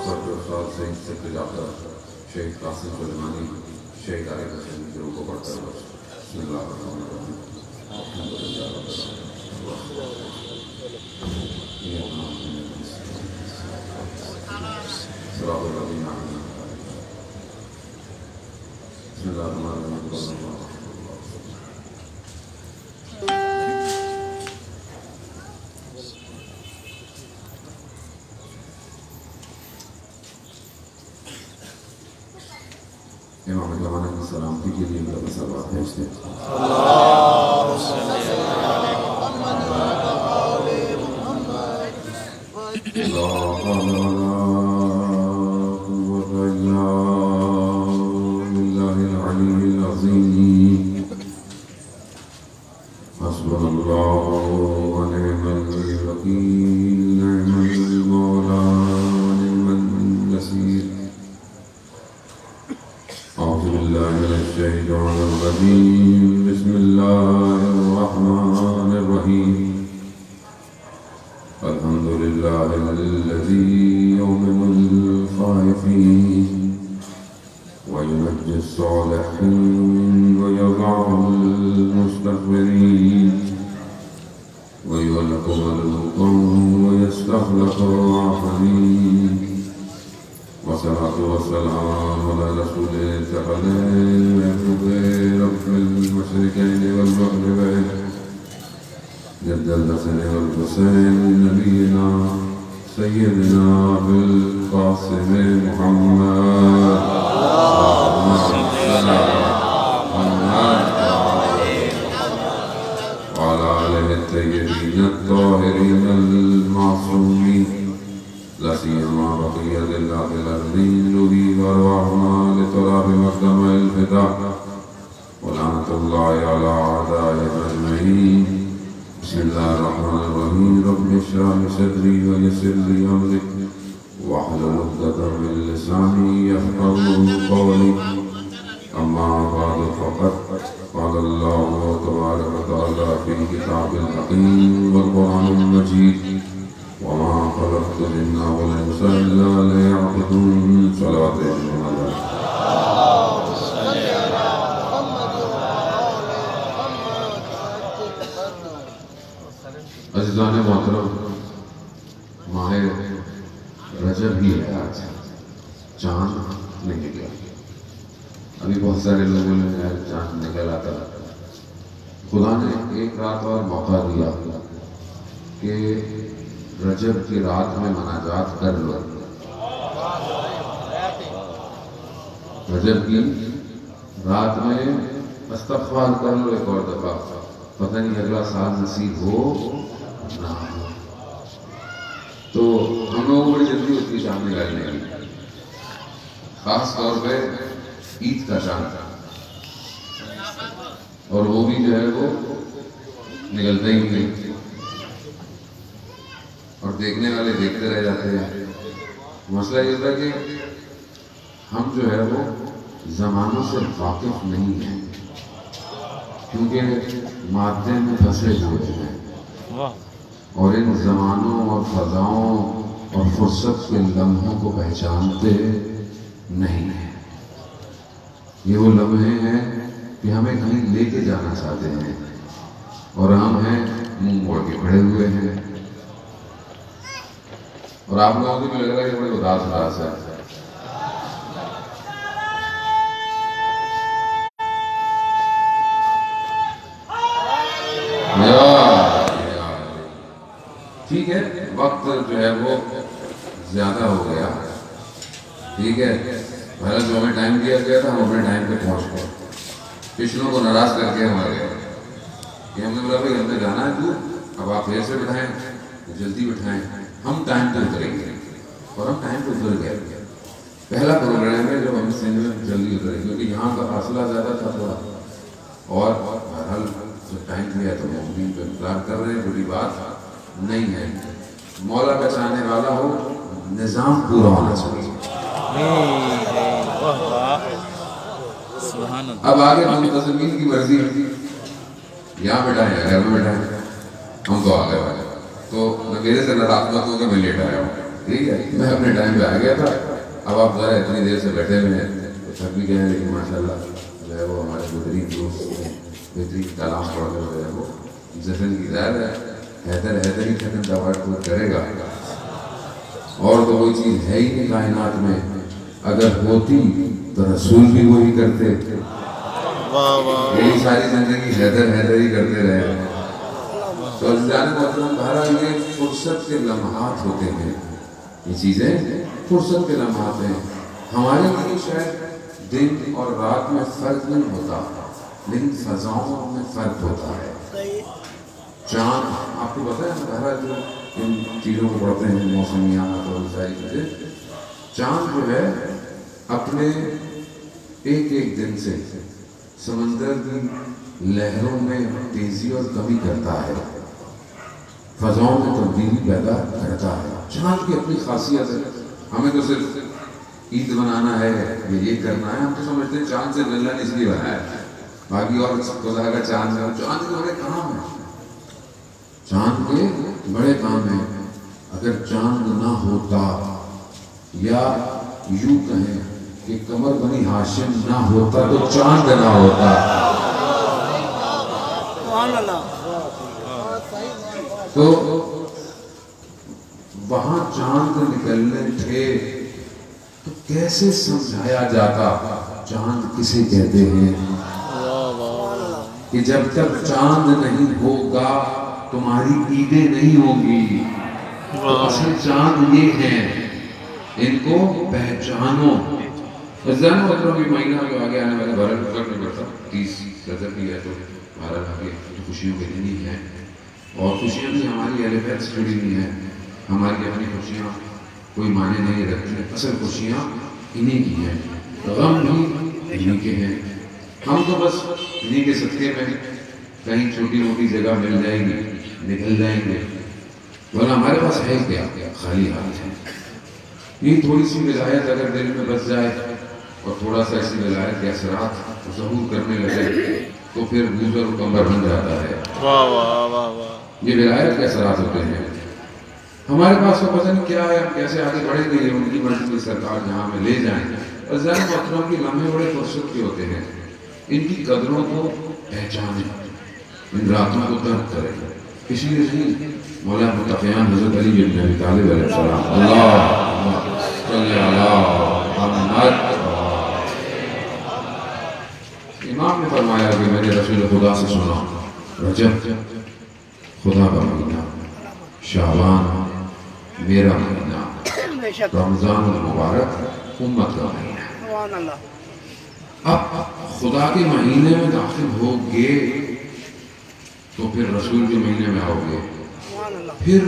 پر جو استاد سعید سے جاتا شیخ قاسم سلیمانی شیخ عارف حسین کے روح کو پڑھتا ہے بسم اللہ الرحمن الرحیم الحمد للہ رب العالمین صراط الذین انعمت علیہم بسم اللہ الرحمن الرحیم امام زمانہ کی سلامتی کے لیے میرا سلوات بھیجتے ہیں لا حول ولا قوة إلا بالله العلي العظيم حسبنا الله ونعم الوكيل نعم المولى ونعم النصير أعوذ بالله من الشيطان الرجيم بسم الله الرحمن الرحيم الحمد لله الذي يؤمن الخائفين وينجي الصالحين ويضع المستكبرين ويولق القوم ويستخلق الآخرين والصلاة والسلام على رسول الثقلين محبوب رب المشركين والمغربين جد الحسن والحسين نبينا سيدنا بالقاسم محمد وعلى آله الطيبين الطاهرين المعصومين لا سيما بقية الله الأرضين نبي وأرواحنا لطلب مقدم الفداء ولعنة الله على أعدائهم أجمعين بسم الله الرحمن الرحيم رب اشرح لي صدري ويسر لي أمري واحلل عقدة من لساني يفقهوا قولي أما بعد فقد قال الله تبارك وتعالى في كتاب الحكيم والقرآن المجيد وما خلقت الجن والإنس إلا ليعبدون صلوات الله عزیزان محترم ماہ رجب ہی ہے آج چاند نہیں نکلا ابھی بہت سارے لوگوں نے چاند نکل آتا خدا نے ایک رات اور موقع دیا کہ رجب کی رات میں مناجات کر لو رجب کی رات میں استغفار کر لو ایک اور دفعہ پتہ نہیں اگلا سال نصیب ہو نہ ہو تو ہم لوگوں کو بڑی جلدی ہوتی ہے چاند نکالنے کی خاص طور پہ عید کا چاند اور وہ بھی جو ہے وہ نکلتا ہی نہیں اور دیکھنے والے دیکھتے رہ جاتے ہیں مسئلہ یہ ہوتا ہے کہ ہم جو ہے وہ زمانوں سے واقف نہیں ہیں کیونکہ مادے میں پھنسے ہوئے ہیں اور ان زمانوں اور فضاؤں اور فرصت کے لمحوں کو پہچانتے نہیں ہیں یہ وہ لمحے ہیں کہ ہمیں کہیں لے کے جانا چاہتے ہیں اور ہم ہیں منہ موڑ کے کھڑے ہوئے ہیں اور آپ لوگوں کو بھی لگ رہا ہے کہ بڑے اداس ہے ٹھیک ہے وقت جو ہے وہ زیادہ ہو گیا ٹھیک ہے پہلے جو ہمیں ٹائم دیا گیا تھا ہم اپنے ٹائم پہ پہنچ گئے پچھلوں کو ناراض کر کے ہمارے کہ ہم نے بولا بھائی ہم نے جانا ہے دور اب آپ دیر سے بٹھائیں جلدی بٹھائیں ہم ٹائم پہ اتریں گے اور ہم ٹائم پہ اتر گئے پہلا پروگرام ہے جب ہم سندھ میں جلدی اتریں کیونکہ یہاں کا فاصلہ زیادہ تھا تھوڑا اور بہرحال جو ٹائم دیا تو مقدم پہ انتظار کر رہے ہیں بڑی بات نہیں ہے مولا کا چاہنے والا ہو نظام پورا ہونا چاہیے اب آگے منتظمین کی مرضی یہاں بیٹھائیں گھر میں بیٹھائیں ہم تو آگے والے تو میرے سے ناراض مت ہو کہ میں لیٹ آیا ہوں ٹھیک ہے، میں اپنے ٹائم پہ آ گیا تھا. اب آپ ذرا اتنی دیر سے بیٹھے ہوئے ہیں تو تھک بھی گئے ہیں، لیکن ماشاء اللہ جو ہے وہ ہمارے بہترین دوست ہیں، بہترین کلام پڑھ کر جو ہے وہ ذہن کی ظاہر ہے حیدر ہی ختم دعوت کو کرے گا. اور تو کوئی چیز ہے ہی نہیں کائنات میں، اگر ہوتی تو رسول بھی وہی کرتے. یہی ساری زندگی حیدر ہی کرتے رہے. تو عزیزان محترم، بہرحال یہ فرصت کے لمحات ہوتے ہیں، یہ چیزیں فرصت کے لمحات ہیں. ہمارے لیے شاید دن اور رات میں فرق نہیں ہوتا، لیکن فضاؤں میں فرق ہوتا ہے. چاند آپ کو پتہ ہے، بہرحال جو ان چیزوں کو پڑھتے ہیں موسمیات اور ساری چیزیں، چاند جو ہے اپنے ایک ایک دن سے سمندر کی لہروں میں تیزی اور کمی کرتا ہے، فضاؤں میں تبدیلی پیدا کرتا ہے. چاند کی اپنی خاصیت ہے. ہمیں تو صرف عید منانا ہے یا یہ کرنا ہے، ہم تو سمجھتے ہیں چاند سے اللہ نے اس لیے بنایا ہے، باقی اور خدا کا چاند ہے. چاند کے بڑے کام ہیں، چاند کے بڑے کام ہیں. اگر چاند نہ ہوتا، یا یوں کہیں کہ قمر بنی ہاشم نہ ہوتا تو چاند نہ ہوتا. تو وہاں چاند نکلنے تھے تو کیسے سمجھایا جاتا چاند کسے کہتے ہیں، کہ جب تک چاند نہیں ہوگا تمہاری عیدیں نہیں ہوں گی. تو اصل چاند یہ ہیں، ان کو پہچانو. رمضان محترم کی مہینہ جو آگے آنے والا بہرحال فرق نہیں پڑتا، 30 رجب بھی ہے تو بہرحال آگے تو خوشیوں کے دن ہی ہیں، اور خوشیاں بھی ہماری اہل بیت سے جڑی ہوئی ہیں. ہماری اپنی خوشیاں کوئی معنی نہیں رکھتی، اصل خوشیاں انہی کی ہیں، غم بھی انہی کے ہیں. ہم تو بس انہی کے صدقے میں کہیں چھوٹی موٹی جگہ مل جائے گی نکل جائیں گے، ورنہ ہمارے پاس ہے کیا، خالی ہاتھ ہے. یہ تھوڑی سی ولایت اگر دل میں بس جائے اور تھوڑا سا ایسی ولایت کے اثرات ظہور کرنے لگے تو پھر گوزر و کمبر بن جاتا ہے. یہ ولایت کے اثرات ہوتے ہیں. ہمارے پاس تو پتہ نہیں کیا ہے، ہم کیسے آگے بڑھیں گے، ان کی مرضی کی سرکار جہاں ہمیں لے جائیں. عزیزان محترم کی لمحے بڑے فرصت کے ہوتے ہیں، ان کی قدروں کو پہچانیں، ان راتوں کو درک کریں. اسی لیے مولا متقیان حضرت علی بن ابی طالب علیہ السلام، اللہ صلی علی محمد، امام نے فرمایا کہ میں نے رسول خدا سے سنا، رجب خدا کا مہینہ، شعبان میرا مہینہ، رمضان المبارک امت کا مہینہ. اب خدا کے مہینے میں داخل ہو گے تو پھر رسول کے مہینے میں آؤ گے، پھر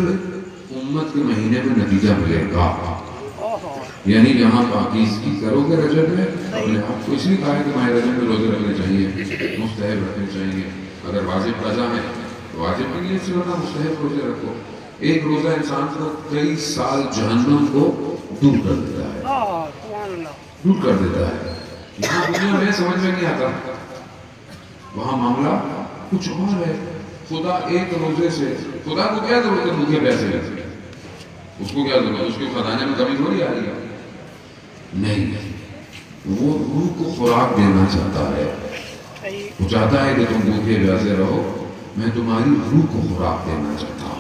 امت کے مہینے میں نتیجہ ملے گا. یعنی جہاں پاکیزگی کرو گے رجب میں، اپنے آپ کو اس لیے کہا ہے کہ ماہ رجب میں روزے رکھنے چاہیے، مستحب رکھنے چاہیے. اگر واجب قضا ہے تو واجب کے لیے سننا، مستحب روزے رکھو. ایک روزہ انسان کو کئی سال جہنم کو دور کر دیتا ہے، دور کر دیتا ہے. یہاں دنیا میں سمجھ میں نہیں آتا، وہاں معاملہ کچھ اور ہے. خدا ایک روزے سے، خدا کو کیا ضرورت ہے بھوکے پیسے لیتے، اس کو کیا ضرورت ہے، اس کے خزانے میں کمی تھوڑی آ رہی ہے. نہیں، وہ روح کو خوراک دینا چاہتا ہے. وہ چاہتا ہے کہ تم بھوکے پیاسے رہو، میں تمہاری روح کو خوراک دینا چاہتا ہوں.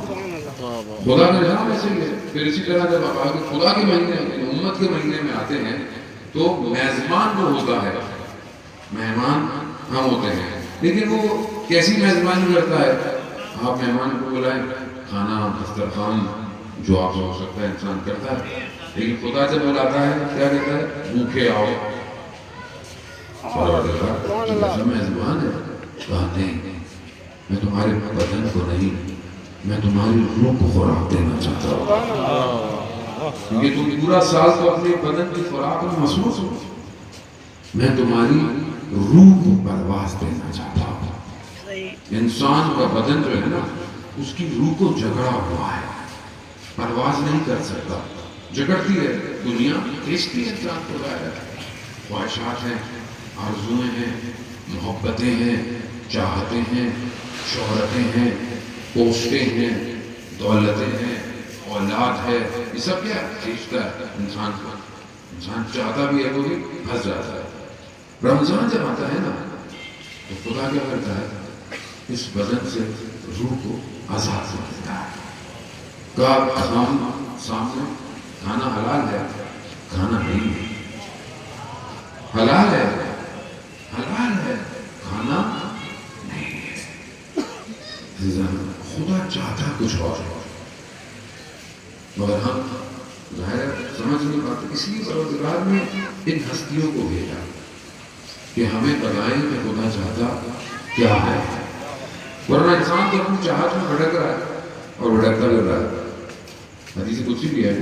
خدا کا نظام ایسے ہی ہے. پھر اسی طرح جب آپ آگے خدا کے مہینے، امت کے مہینے میں آتے ہیں تو میزبان جو ہوتا ہے، مہمان ہم ہوتے ہیں، لیکن وہ کیسی میزبانی کرتا ہے. آپ مہمان کو بلائیں، کھانا دسترخوان جو آپ ہو سکتا ہے انسان کرتا ہے، لیکن خدا جب بلاتا ہے کیا کہتا ہے، بھوکے آؤ. جیسا میزبان ہے، کہا نہیں، میں تمہارے بدن کو نہیں، میں تمہاری روح کو خوراک دینا چاہتا ہوں، کیونکہ تم پورا سال تو اپنے بدن کی خوراک میں مصروف ہو، میں تمہاری روح کو پرواز دینا چاہتا ہوں. انسان کا بدن جو ہے نا، اس کی روح کو جگڑا ہوا ہے، پرواز نہیں کر سکتا. جگڑتی ہے دنیا، کھینچتی ہے انسان کو ظاہر ہے. خواہشات ہیں، آرزویں ہیں، محبتیں ہیں، چاہتے ہیں، شہرتیں ہیں، پوسٹیں ہیں، دولتیں ہیں، اولاد ہے، یہ سب کیا کھینچتا ہے انسان کو. انسان چاہتا بھی ہے تو بھی پھنس جاتا ہے. رمضان جب آتا ہے نا تو خدا کیا کرتا ہے، اس بدن سے روح کو آزاد کر دیتا ہے. سامنے کھانا حلال ہے، کھانا نہیں ہے. حلال ہے، حلال ہے، کھانا نہیں ہے. خدا چاہتا کچھ اور، مگر ہم ظاہر سمجھ نہیں پاتے. اس لیے پروردگار نے ان ہستیوں کو بھیجا کہ ہمیں بتائیں کہ خدا چاہتا کیا ہے. ورنہ انسان تو اپنی چاہت میں بھٹک رہا ہے اور بھٹکتا کر رہا ہے. حدیث قدسی بھی ہے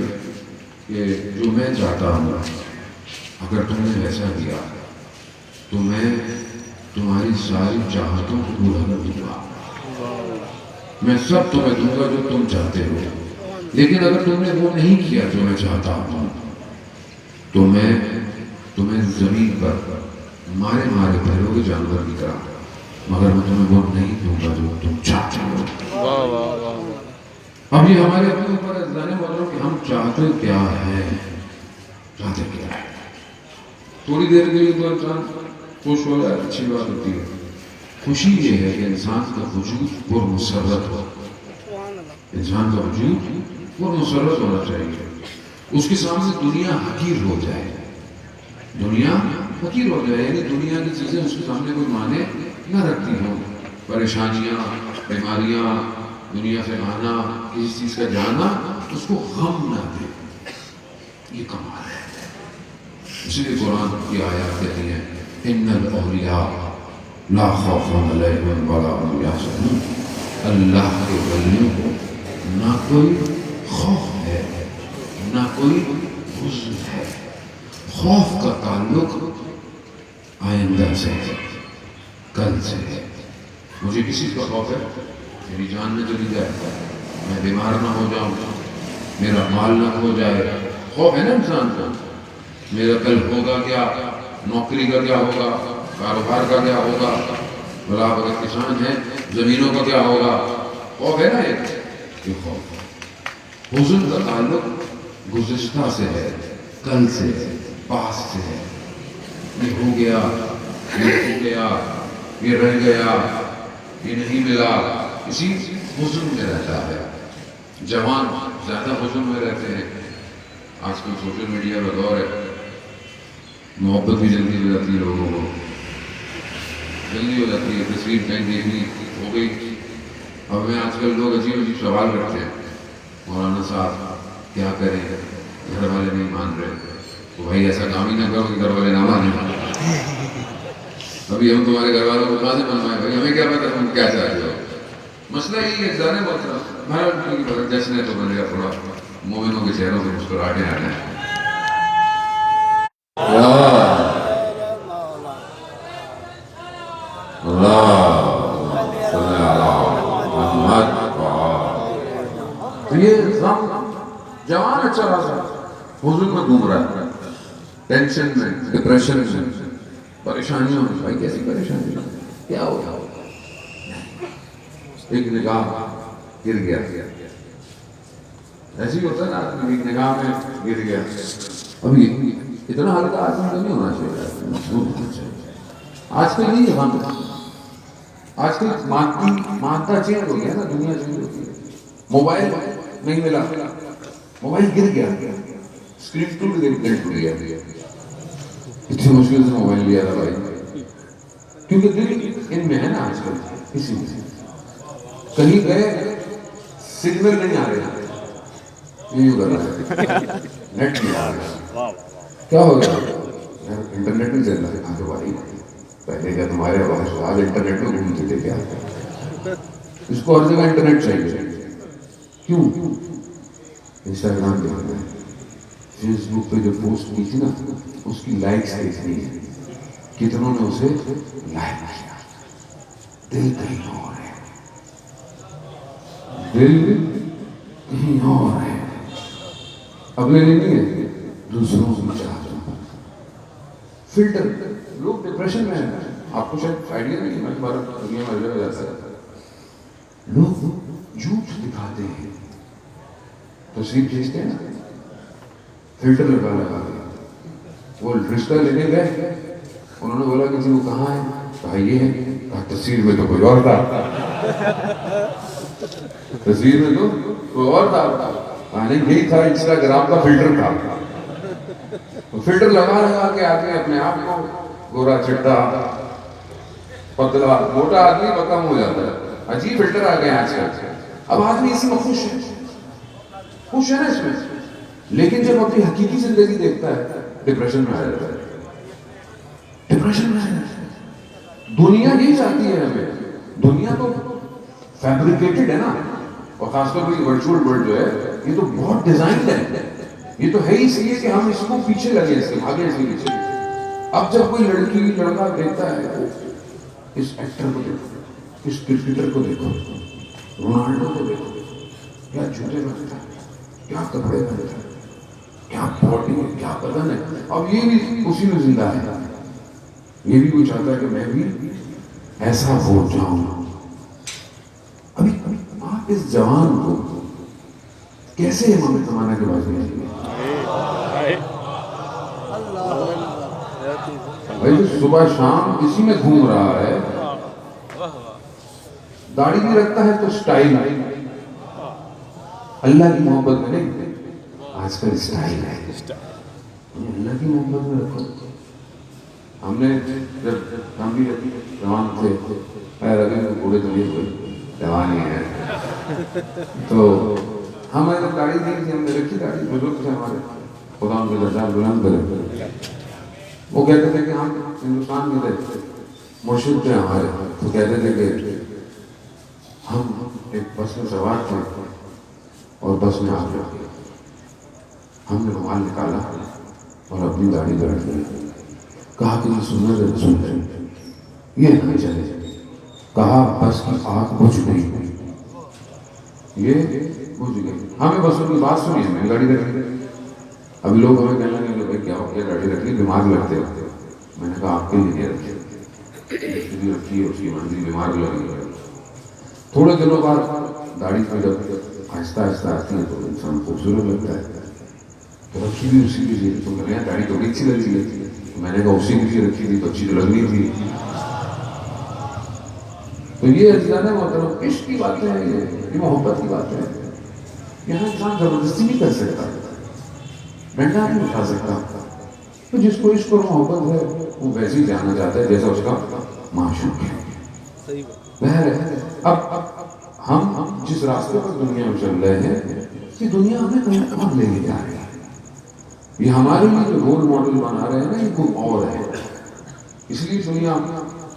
کہ جو میں چاہتا ہوں اگر تم نے ویسا کیا تو میں تمہاری ساری چاہتوں کو پورا کر دوں گا. میں سب تمہیں دوں گا جو تم چاہتے ہو. لیکن اگر تم نے وہ نہیں کیا جو میں چاہتا ہوں تو میں تمہیں زمین پر مارے مارے پھیلو گے جانور کی طرح، مگر میں تمہیں وہ نہیں دوں گا جو تم چاہتے ہو. اب یہ ہمارے اپنے اوپر جانے والوں کہ ہم چاہتے کیا ہے، چاہتے کیا ہے. تھوڑی دیر کے لیے تو انسان خوش ہو جائے، اچھی بات ہوتی ہے. خوشی یہ ہے کہ انسان کا وجود پرمسرت ہو. انسان کا وجود پرمسرت ہونا چاہیے. اس کے سامنے دنیا حقیر ہو جائے، دنیا حقیر ہو جائے، یعنی دنیا کی چیزیں اس کے سامنے کوئی معنی نہ رکھتی ہوں. پریشانیاں، بیماریاں، دنیا سے آنا، کسی چیز کا جانا اس کو غم نہ دے. یہ کمال ہے. اسی لیے قرآن کی آیات کہتی ہیں ان الاولیاء لا خوف علیہم ولا هم یحزنون. اللہ کے ولیوں کو نہ کوئی خوف ہے نہ کوئی حزن ہے. خوف کا تعلق آئندہ سے ہے، کل سے ہے. مجھے کسی کا خوف ہے میری جان نہ چلی جائے، میں بیمار نہ ہو جاؤں، میرا مال نہ کھو جائے. خوف ہے نا انسان کا. میرا کل ہوگا کیا، نوکری کا کیا ہوگا، کاروبار کا کیا ہوگا، بلا اگر کسان ہے زمینوں کا کیا ہوگا. خوف ہے نا یہ خوف. حزن کا تعلق گزشتہ سے ہے، کل سے ہے، پاس سے ہے. یہ ہو گیا، یہ ہو گیا، یہ رہ گیا، یہ نہیں ملا، اسی حزن میں رہتا ہے. جوان زیادہ حزن میں رہتے ہیں. آج کل سوشل میڈیا کا دور ہے، محبت بھی جلدی ہو جاتی ہے، لوگوں کو جلدی ہو جاتی ہے. تصویر کہیں دیکھنی ہو گئی. اب میں آج کل لوگ عجیب عجیب سوال کرتے ہیں، مولانا صاحب کیا کریں، گھر والے نہیں مان رہے. تو بھائی ایسا کام ہی نہ کرو کہ گھر والے نہ مانیں. ابھی ہم تمہارے گھر والوں کو کہاں سے منوائیں بھائی، ہمیں کیا پتا تم کیا چاہتے ہو. مسئلہ یہی ہے جانے محترم جشن ہے تو بنے گا تھوڑا مومنوں کے چہروں سے مسکراہٹیں آتے ہیں. تو یہ جوان اچھا خاصا حضور میں گھوم رہا ہے، ٹینشن میں، ڈپریشن میں، پریشانیوں میں. بھائی کیسی پریشانی، کیا ہو گیا؟ ایک نگاہ گر گیا. ایسی ہوتا ہے نا، ایک نگاہ میں گر گیا. ابھی اتنا ہلکا آدمی تو نہیں ہونا چاہیے. آج کل نہیں ہے، آج کل مادہ چینج ہو گیا نا، دنیا چینج ہو گئی. موبائل نہیں ملا، موبائل گر گیا، اسکرین ٹوٹ گیا. اتنی مشکل سے موبائل لیا تھا بھائی، کیونکہ دل ان میں ہے نا آج کل. اسی لیے کہیں گئے سگنل نہیں آ رہے، یوں کر رہا ہے، نیٹ نہیں آ رہا. کیا ہو گیا؟ انٹرنیٹ نہیں چل رہا ہے. ہاں تو بھائی پہلے کیا تمہارے آج انٹرنیٹ میں گھومتے تھے کیا؟ اس کو ہر جگہ انٹرنیٹ چاہیے. کیوں؟ انسٹاگرام دیکھنا ہے، فیس بک پہ جو پوسٹ کی تھی نا اس کی لائکس دیکھنی ہے، کتنوں نے اسے لائک کیا. دل کہیں اور ہے، دل کہیں اور ہے. اپنے لیے نہیں ہے، دوسروں کو چاہتا ہوں. فلٹر. لوگ ڈپریشن میں ہیں، آپ کو شاید آئیڈیا نہیں ہے. ہمارا دنیا میں جگہ جاتا ہے، لوگ جھوٹ دکھاتے ہیں، تصویر کھینچتے ہیں نا، فلٹر لگا کے وہ رشتہ لینے گئے، انہوں نے بولا کسی کو کہاں ہے، کہا یہ ہے، کہا تصویر میں تو کوئی اور تھا، تصویر میں تو کوئی اور تھا، نہیں یہی تھا، انسٹاگرام کا فلٹر تھا، فلٹر لگا کے آدمی اپنے آپ کو گورا چٹا پتلا موٹا آدمی کم ہو جاتا ہے، عجیب فلٹر آ گئے آج کل، اب آدمی اسی میں خوش ہے نا اس میں، لیکن جب اپنی حقیقی زندگی دیکھتا ہے ڈپریشن میں آ جاتا ہے، ڈپریشن میں آ جاتا ہے۔ دنیا یہی چاہتی ہے ہمیں، دنیا تو فیبریکیٹڈ ہے نا، اور خاص طور پر ورچوئل ورلڈ جو ہے یہ تو بہت ڈیزائنڈ ہے، یہ تو ہے اس لیے کہ ہم اس کو پیچھے لگے، اس کے بھاگے اس کے پیچھے۔ اب جب کوئی لڑکی لڑکا دیکھتا ہے، اس ایکٹر کو دیکھو، اس کرکٹر کو دیکھو، رونالڈو کو دیکھو، کیا جوتے پہنتا ہے، کیا کپڑے پہنتا ہے، کیا باڈی ہے، کیا بدن ہے، اب یہ بھی اسی میں زندہ ہے، یہ بھی کوئی چاہتا ہے کہ میں بھی ایسا ہو جاؤں۔ ابھی آپ اس جوان کو کیسے امام زمانہ کے بازی آئیے؟ بھائی تو صبح شام اسی میں گھوم رہا ہے، داڑھی بھی رکھتا ہے تو سٹائل، اللہ کی محبت میں نہیں، آج کل سٹائل ہے، اللہ کی محبت میں رکھو۔ ہم نے جب ہم بھی جوان تھے، خیر ابھی بوڑھے تو نہیں ہوئے، جوان ہی ہیں، تو ہمیں جب داڑھی دی تھی، ہم نے رکھی داڑھی، بزرگ تھے ہمارے، خدا ان کے درجات بلند کرے، وہ کہتے تھے کہ ہم ہندوستان میں تھے، مرشد تھے ہمارے، تو کہتے تھے کہ ہم ایک بس میں سوار تھے اور بس میں آگ لگ گئی، ہم نے رومال نکالا اور اپنی داڑھی بیٹھ لی، کہا کہ یہ سنت ہے، سن رہے یہ نہیں چلے، کہا بس کی آگ بجھ گئی، یہ بجھ گئی، ہمیں بس ان کی بات سنی، ہمیں گاڑی رکھ لی۔ ابھی لوگ ہمیں کہنے لگے کہ بھائی کیا ہو گیا، گاڑی رکھ لی، بیمار لگتے ہو، میں نے کہا آپ کے لیے رکھی رکھی ہے، اس کی منزل بیمار لگی ہے۔ تھوڑے دنوں بعد داڑھی پہ جب آہستہ آہستہ آتی ہے تو انسان خوبصورت لگتا ہے، تو رکھی بھی اسی کے لیے، تو میں نے داڑھی تو بڑی اچھی لگتی ہے، میں نے کہا اسی کے لیے رکھی تھی تو اچھی تو لگنی تھی۔ تو یہ عزیزان محترم عشق کی باتیں ہیں، یہ محبت کی باتیں ہیں، یہاں انسان زبردستی نہیں کر سکتا، ڈنڈا نہیں اٹھا سکتا، تو جس کو عشق اور محبت ہے وہ ویسے ہی جانا چاہتا ہے جیسا اس کا معشوق ہے۔ اب ہم جس راستے پر دنیا میں چل رہے ہیں، یہ دنیا ہمیں کہیں اور لے کے جا رہی ہے، یہ ہمارے لیے جو رول ماڈل بنا رہے ہیں نا، یہ کوئی اور ہے، اس لیے دنیا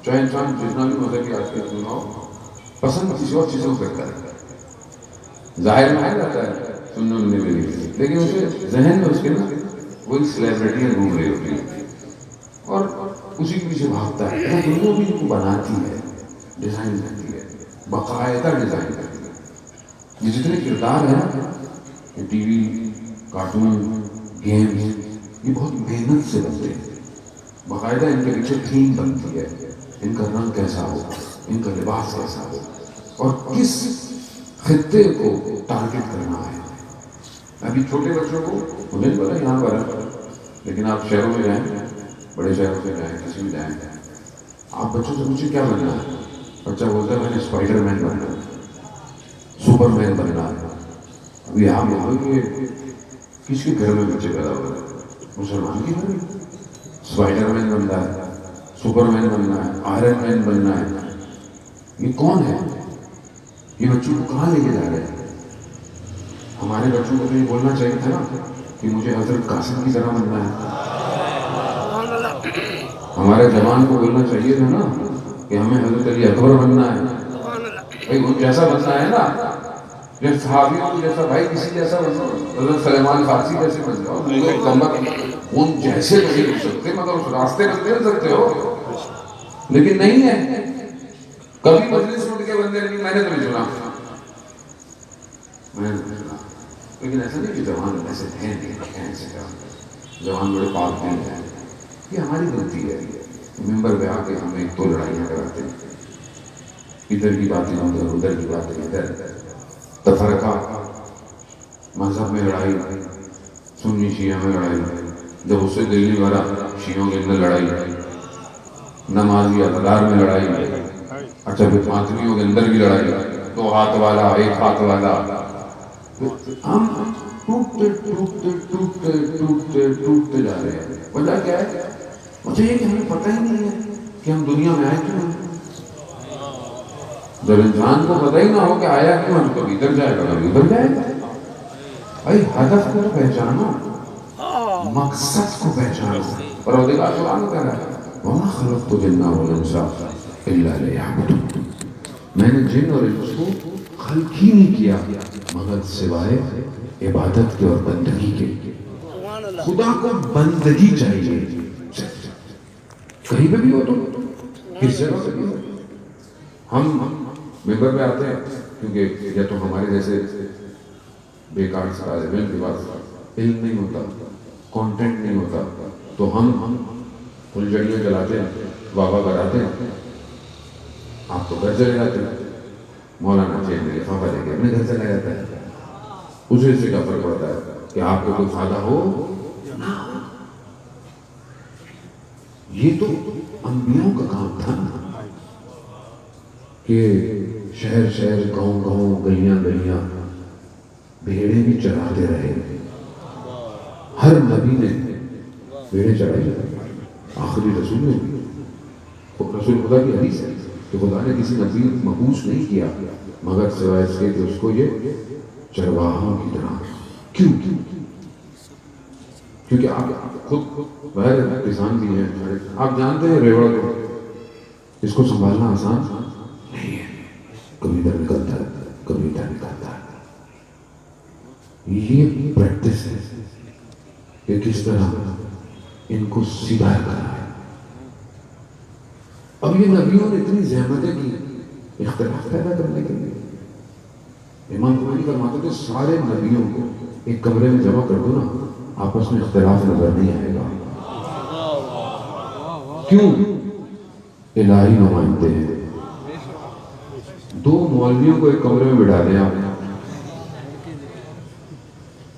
چاہے انسان جتنا بھی مذہبی آج کے دنیا ہو، پسند کسی اور چیزوں کو کرتا ہے، ظاہر میں آ جاتا ہے سننے کے لیے، لیکن اسے ذہن میں اس کے نا وہی سیلیبریٹیاں گھوم رہی ہوتی ہیں اور اسی کے پیچھے بھاگتا ہے۔ تو دنیا بھی ان کو بناتی ہے، ڈیزائن کرتی ہے، باقاعدہ ڈیزائن کرتی ہے، یہ جتنے کردار ہیں نا، یہ ٹی وی، کارٹون، گیم، یہ بہت محنت سے بنتے ہیں، باقاعدہ ان کے پیچھے تھیم بنتی ہے، ان کا رنگ کیسا ہو، ان کا لباس کیسا ہو، اور کس خطے کو ٹارگٹ کرنا ہے۔ ابھی چھوٹے بچوں کو انہیں نہیں پتا یہاں پر ہے، لیکن آپ شہروں میں جائیں، بڑے شہروں میں جائیں، کسی میں جائیں، آپ بچوں سے پوچھیں کیا بننا ہے، بچہ بولتا ہے میں نے اسپائڈر مین بننا ہے، سپر مین بننا ہے۔ ابھی آپ بولو کہ کس کے گھر میں بچے پیدا ہو رہے ہیں؟ مسلمان کے گھر میں اسپائڈر مین بننا ہے، سپر مین بننا ہے، آئرن مین بننا ہے، یہ کون ہے؟ یہ بچوں کو کہاں لے کے جا رہے ہیں؟ ہمارے بچوں کو تو یہ بولنا چاہیے تھا نا کہ مجھے حضرت قاسم کی طرح بننا ہے، ہمارے جوان کو بولنا چاہیے تھا نا کہ ہمیں حضرت علی اکبر بننا ہے، بھائی ان جیسا بننا ہے نا، جب صحابیوں کو جیسا، بھائی کسی جیسا بننا، حضرت سلیمان فارسی جیسے بن جاؤ، ان جیسے نہیں ہو سکتے، مگر اس راستے میں دے سکتے ہو، لیکن نہیں ہے۔ کبھی مجلس میں اٹھ کے بندے نہیں، میں نے تو نہیں سنا، میں نے نہیں سنا، لیکن ایسا نہیں کہ جوان ایسے ہیں نہیں، ایسے جوان بڑے پاک دل ہیں، یہ ہماری غلطی ہے، ممبر پہ آ کے ہم ایک تو لڑائیاں کراتے ہیں، ادھر کی باتیں ادھر، ادھر کی باتیں ادھر، تفرقہ، مذہب میں لڑائی، سنی شیعہ میں لڑائی، جب اس سے دلی بھرا شیعوں کے اندر لڑائی، نمازی اقدار میں لڑائی، اچھا پھر ماتمیوں کے اندر بھی لڑائی، دو ہاتھ والا ایک ہاتھ والا، ہم ٹوٹتے ٹوٹتے ٹوٹتے ٹوٹتے ٹوٹتے جا رہے ہیں. وجہ کیا ہے؟ مجھے یہ کہ ہمیں پتہ ہی نہیں ہے کہ ہم دنیا میں آئے کیوں ہیں. جب انسان کو پتہ ہی نہ ہو کہ آیا کیوں ہم کبھی ادھر جائے گا کبھی ادھر جائے گا. بھائی ہدف کو پہچانو، مقصد کو پہچانو. پروردگار قرآن کہہ رہا ہے وَمَا خَلَقْتُ الْجِنَّ وَالْإِنسَ إِلَّا لِيَعْبُدُونِ. میں نے جن اور انس کو خلق ہی نہیں کیا مگر سوائے عبادت کے اور بندگی کے. خدا کو بندگی چاہیے. کہیں پہ بھی ہو تو کس جگہ پہ بھی ہو. ہم ممبر پہ آتے ہیں کیونکہ یا تو ہمارے جیسے بیکار طالب علم کے پاس علم نہیں ہوتا، کانٹینٹ نہیں ہوتا، تو ہم پھلجھڑیاں جلاتے ہیں، واہ کراتے ہیں. آپ تو گھر چلے جاتے ہیں. مولانا چین میں لفافہ لے کے اپنے گھر چلا جاتا ہے. اسے سے کیا فرق پڑتا ہے کہ آپ کو کوئی فائدہ ہو نہ ہو. یہ تو انبیاء کا کام تھا کہ شہر شہر گاؤں گاؤں گلیاں گلیاں بھیڑیں بھی چراتے رہے. ہر نبی نے بھیڑیں چرائی. آخری رسول نے رسول خدا کی حدیث ہے کہ خدا نے کسی نبی مبعوث نہیں کیا مگر سوائے اس کے کہ اس کو یہ چرواہوں کی طرح. کیوں؟ کیونکہ آپ خود بہر کسان بھی ہیں. آپ جانتے ہیں ریوڑ کو اس کو سنبھالنا آسان نہیں ہے. کبھی ادھر نکلتا ہے کبھی ادھر نکلتا ہے. یہ پریکٹس ہے کہ کس طرح ان کو سیدھا کرنا ہے. اب یہ نبیوں نے اتنی زحمتیں کی اختلاف پیدا کرنے کے لیے. امام خمینی فرماتے تھے سارے نبیوں کو ایک کمرے میں جمع کر دو نا آپس میں اختلاف نظر نہیں آئے گا. کیوں؟ الہی نمائندے ہیں. دو مولویوں کو ایک کمرے میں بٹھا دیں آپ،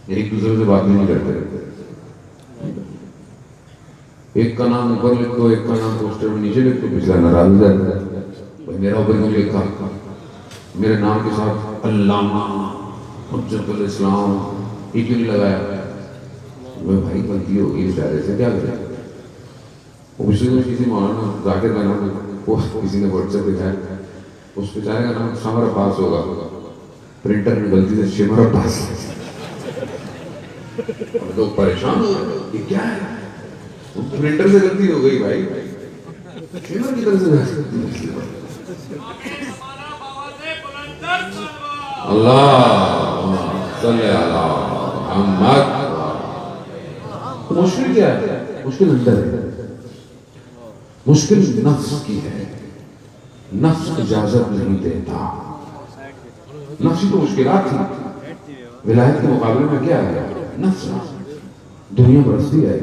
ایک دوسرے سے بات نہیں کرتے. ایک کا نام اوپر لکھ دو ایک کا نام پوسٹر میں نیچے لکھ دو، پچھلا ناراض ہو جاتا ہے. بھائی میرا اوپر کیوں لکھا؟ میرے نام کے ساتھ علامہ حجت الاسلام یہ کیوں نہیں لگایا؟ میں بھائی غلطی ہو گئی بیچارے سے کیا کریں. وہ پچھلے دن کسی مولانا ذاکر کا نام پوسٹ کسی نے واٹس ایپ پہ دکھایا، اس بیچارے کا نام شمر عباس ہوگا، پرنٹر نے غلطی سے شمر عباس. لوگ پریشان ہو گئے یہ کیا ہے؟ پرنٹر سے غلطی ہو گئی بھائی، شمر کی طرف سے. اللہ صلی اللہ محمد. مشکل کیا ہے؟ مشکل اندر ہے. مشکل نفس کی ہے. نفس اجازت نہیں دیتا. نفسی تو مشکلات تھی. ولایت کے مقابلے میں کیا ہے؟ نفس. دنیا برستی ہے.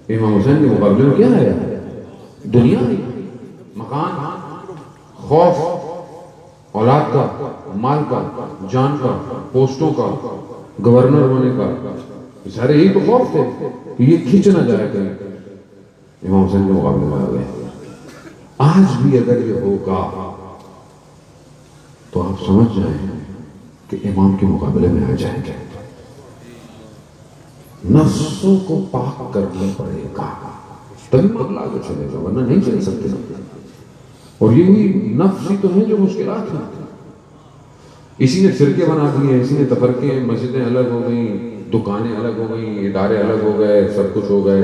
امام حسین کے مقابلے میں کیا ہے؟ دنیا نہیں. مکان، خوف، اولاد کا، مال کا، جان کا، پوسٹوں کا، گورنر ہونے کا، سارے یہی تو خوف تھے کہ یہ کھینچ نہ جائے کہیں. امام حسین کے مقابلے میں آ گئے. آج بھی اگر یہ ہوگا تو آپ سمجھ جائیں کہ امام کے مقابلے میں آ جائیں گے. نفسوں کو پاک کرنا پڑے گا تبھی معاملہ آگے چلے گا، ورنہ نہیں چل سکتے. اور یہی نفس ہی تو ہیں جو مشکلات ہیں. اسی نے فرقے بنا دیے، اسی نے تفرقے، مسجدیں الگ ہو گئیں، دکانیں الگ ہو گئیں، ادارے الگ ہو گئے، سب کچھ ہو گئے.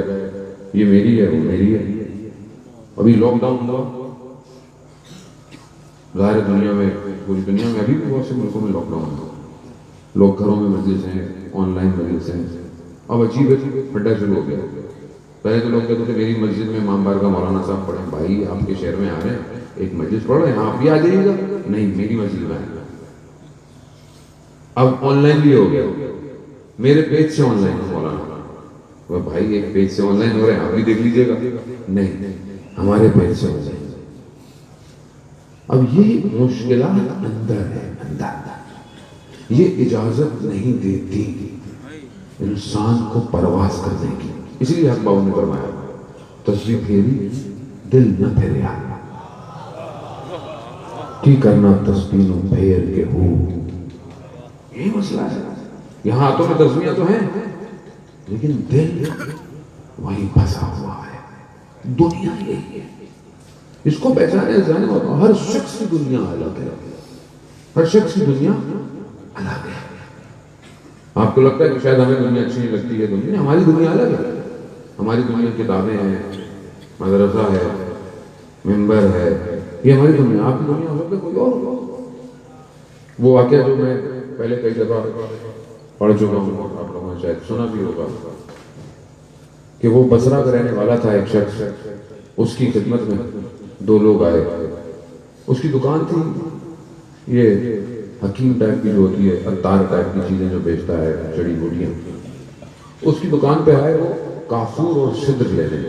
یہ میری ہے وہ میری ہے. ابھی لاک ڈاؤن ہوا ظاہر دنیا میں، پوری دنیا میں ابھی بھی بہت سے ملکوں میں لاک ڈاؤن ہوا. لوگ گھروں میں مجلس ہیں، آن لائن مجلس ہیں. اب عجیب پھڈا شروع ہو گیا. پہلے تو لوگ کہتے تھے میری مسجد میں امام بار کا مولانا صاحب پڑھیں. بھائی آپ کے شہر میں آ رہے ہیں ایک مسجد پڑھ رہے ہیں آپ بھی آ جائیے گا. نہیں میری مسجد میں آئے گا. اب آن لائن بھی ہو گیا. میرے پیج سے آن لائن مولانا. بھائی ایک پیج سے آن لائن ہو رہے ہیں آپ بھی دیکھ لیجیے گا. نہیں ہمارے پیج سے ہو جائے. اب یہ مشکلات اندر ہے. اندر یہ اجازت نہیں دیتی انسان کو پرواز کرنے کی. اس لیے حق باؤ نے فرمایا تسبیح پھیری دل نہ پھیریا کی کرنا تسبیح نو پھیر کے ہو. یہی مسئلہ ہے. یہاں ہاتھوں میں تسبیحاں تو ہیں لیکن دل وہیں پھنسا ہوا ہے. دنیا یہی ہے. اس کو پہچانے جانے والا ہر شخص کی دنیا الگ ہے. ہر شخص کی دنیا الگ ہے. آپ کو لگتا ہے کہ شاید ہمیں دنیا اچھی نہیں لگتی ہے. دنیا ہماری دنیا الگ ہے. ہماری دنیا کتابیں ہیں, مدرسہ ہے, ممبر ہے, یہ ہماری دنیا. آپ کی دنیا ہو سکتا ہے کوئی اور. وہ واقعہ جو میں پہلے کئی دفعہ پڑھ چکا ہوں, آپ لوگوں نے شاید سنا بھی ہوگا, کہ وہ بصرہ کا رہنے والا تھا ایک شخص. اس کی خدمت میں دو لوگ آئے. اس کی دکان تھی یہ حکیم ٹائپ کی جو ہوتی ہے, عطار ٹائپ کی چیزیں جو بیچتا ہے, جڑی بوٹیاں. اس کی دکان پہ آئے وہ کافور اور سدر لینے.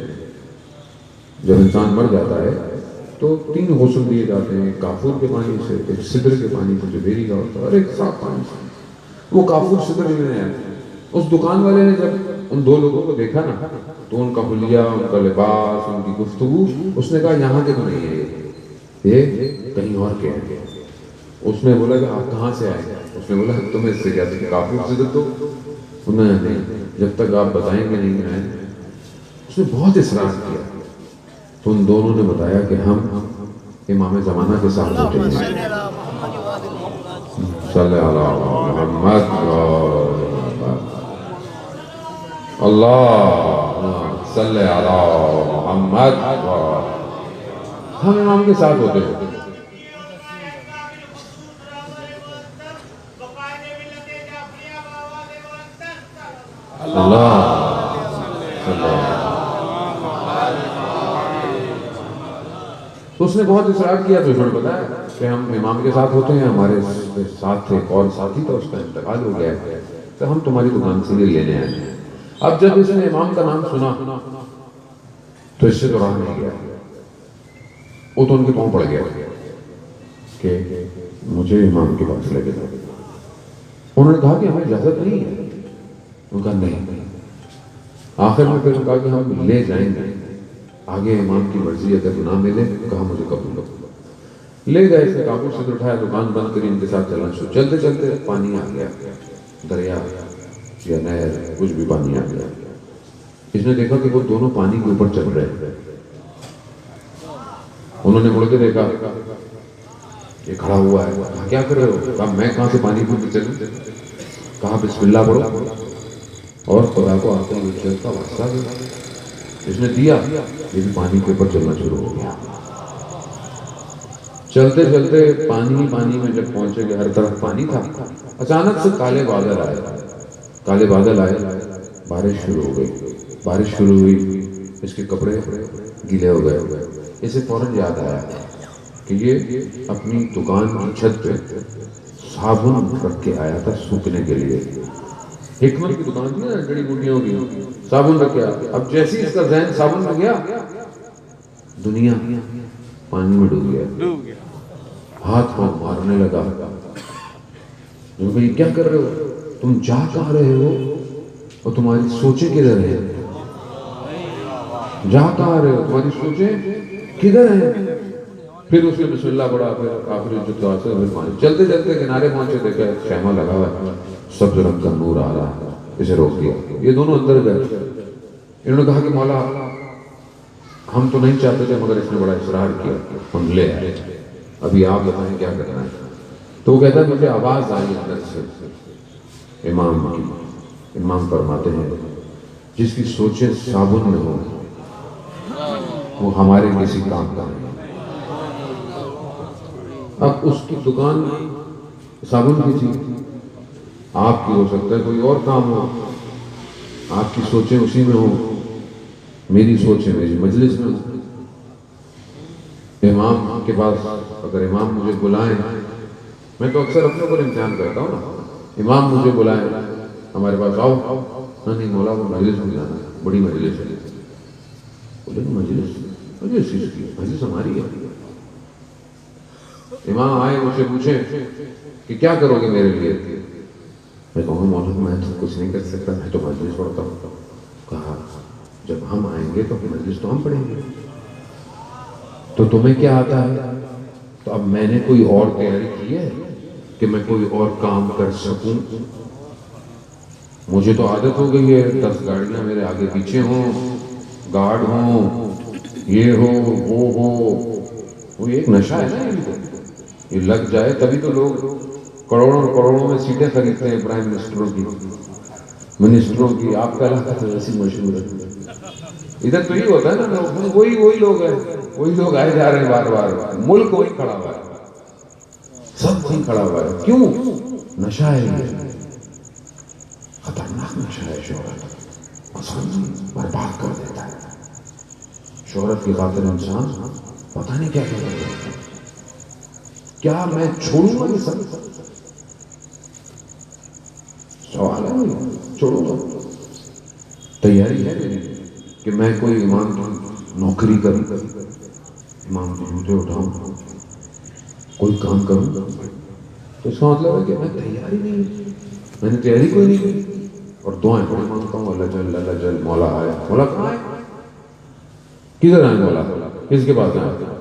جب انسان مر جاتا ہے تو 3 غسل دیے جاتے ہیں, کافور کے پانی سے, ایک سدر کے پانی سے جو بیری کا ہوتا ہے, اور ایک صاف پانی سے. وہ کافور سدر لینے آئے. اس دکان والے نے جب ان 2 لوگوں کو دیکھا نا, تو ان کا حلیہ, ان کا لباس, ان کی گفتگو, اس نے کہا یہاں کے تو نہیں ہے, یہ کہیں اور کے ہیں. اس نے بولا کہ آپ کہاں سے آئے؟ اس نے بولا تمہیں اس سے کیا تھا, کافور سدر تو. انہوں نے نہیں, جب تک آپ بتائیں گے نہیں آئے. اس نے بہت اصرار کیا. تو ان دونوں نے بتایا کہ ہم امام زمانہ کے ساتھ ہوتے ہیں. صلی اللہ محمد اللہ صلی اللہ محمد. ہم امام کے ساتھ ہوتے ہیں. اللہ تو اس نے بہت اصرار کیا. تو انہوں نے بتایا کہ ہم امام کے ساتھ ہوتے ہیں, ہمارے ساتھ ایک اور ساتھی تھا, اس کا انتقال ہو گیا ہے, تو ہم تمہاری دکان سے یہ لینے آئے ہیں. اب جب اس نے امام کا نام سنا تو اس سے تو راہ نہیں گیا. وہ تو ان کے پاؤں پڑ گیا کہ مجھے امام کے پاس لے کے جاؤ. انہوں نے کہا کہ ہمیں اجازت نہیں ہے. انہوں نے کہا نہیں. آخر میں پھر کہا کہ ہم لے جائیں گے, آگے امام کی مرضی اگر نہ ملے. کہا مجھے قبول ہو. لے گئے. اس نے کافور سے اٹھایا, دکان بند کری, ان کے ساتھ چلنا شروع. چلتے چلتے پانی آ گیا, دریا یا نہر, کچھ بھی پانی آ گیا. اس نے دیکھا کہ وہ دونوں پانی کے اوپر چل رہے ہیں. انہوں نے مڑ کے دیکھا یہ کھڑا ہوا ہے. کہا کیا کر رہے ہو؟ کہا میں کہاں سے پانی کے اوپر چلوں. کہا بسم اللہ پڑھو اور خدا کو آتے ہوئے کا واسطہ دیا. اس نے دیا, یہ بھی پانی کے اوپر چلنا شروع ہو گیا. چلتے چلتے پانی میں جب پہنچے کہ ہر طرف پانی تھا, اچانک سے کالے بادل آئے. کالے بادل آئے, بارش شروع ہو گئی. بارش شروع ہوئی, اس کے کپڑے گیلے ہو گئے. اسے فوراً یاد آیا کہ یہ اپنی دکان کی چھت پہ صابن رکھ کے آیا تھا سوکھنے کے لیے. حکمت کی دکان تھی نا, جڑی بوٹیوں کی, صابن رکھ کے آیا. اب جیسے اس کا ذہن صابن میں گیا, دنیا پانی میں ڈوب گیا. ہاتھ پاؤں مارنے لگا. یہ کیا کر رہے ہو؟ تم جا کہاں رہے ہو اور تمہاری سوچیں کدھر ہیں؟ جا کہاں رہے ہو, تمہاری سوچیں کدھر ہیں؟ پھر اس نے بسم اللہ پڑھا. پھر آخری جو دعا سے پھر پانی. چلتے چلتے کنارے پہنچے, دیکھا خیمہ لگا ہوا ہے, سبز رنگ کا نور آ رہا ہے. اسے روک دیا. یہ دونوں اندر گئے. انہوں نے کہا کہ مولا ہم تو نہیں چاہتے تھے, مگر اس نے بڑا اصرار کیا, ہم لے آئے. ابھی آپ بتائیں کیا کرنا ہے. تو وہ کہتا ہے مجھے آواز آئی اندر سے امام کی. امام فرماتے ہیں جس کی سوچیں صابن میں ہوں وہ ہمارے کسی کام کا نہیں. اب اس کی دکان صابن کی تھی, آپ کی ہو سکتا ہے کوئی اور کام ہو. آپ کی سوچیں اسی میں ہوں, میری سوچیں میری مجلس میں ہوں. امام کے پاس اگر امام مجھے بلائیں, میں تو اکثر اپنے پر امتحان کرتا ہوں نا, امام مجھے بلائیں ہمارے پاس آؤ, نہیں مولا وہ مجلس میں جانا ہے, بڑی مجلس ہے. بولے مجلس, مجلس ہماری ہے. امام آئے مجھ سے پوچھے کہ کیا کرو گے میرے لیے؟ میں کہوں گا مولانا میں تو کچھ نہیں کر سکتا، میں تو مجلس پڑھتا ہوں۔ کہا جب ہم آئیں گے تو مجلس تو ہم پڑھیں گے، تو تمہیں کیا آتا ہے؟ تو اب میں نے کوئی اور تیاری کی ہے کہ میں کوئی اور کام کر سکوں؟ مجھے تو عادت ہو گئی ہے 10 گاڑیاں میرے آگے پیچھے ہوں، گارڈ ہوں، یہ ہو وہ ہو، وہ ایک نشہ ہے نا، یہ لگ جائے تبھی تو لوگ کروڑوں کروڑوں میں سیٹیں خریدتے ہیں پرائم منسٹروں کی۔ آپ کا علاقہ تو ایسی مشہور ہے، ادھر تو یہ ہوتا ہے نا، وہی لوگ ہیں، وہی لوگ آئے جا رہے ہیں بار بار، ملک وہی کھڑا ہوا ہے، سب وہی کھڑا ہوا ہے۔ کیوں؟ نشہ ہے، یہ خطرناک نشہ ہے شہرت، انسان برباد کر دیتا ہے۔ شہرت کی خاطر انسان پتہ نہیں کیا کر رہا ہے۔ کیا میں چھوڑوں گا یہ سب؟ سوال ہے، چھوڑوں گا؟ تیاری ہے میری کہ میں کوئی امام کی نوکری کروں، امام کے جوتے اٹھاؤں، کوئی کام کروں؟ تو اس کا مطلب ہے کہ میں تیاری نہیں، میں نے تیاری کوئی نہیں کی، اور دعائیں بڑی مانگتا ہوں، اللہ جل مولا آیا۔ مولا کہاں ہے؟ کدھر آئے مولا؟ کس کے پاس آئے؟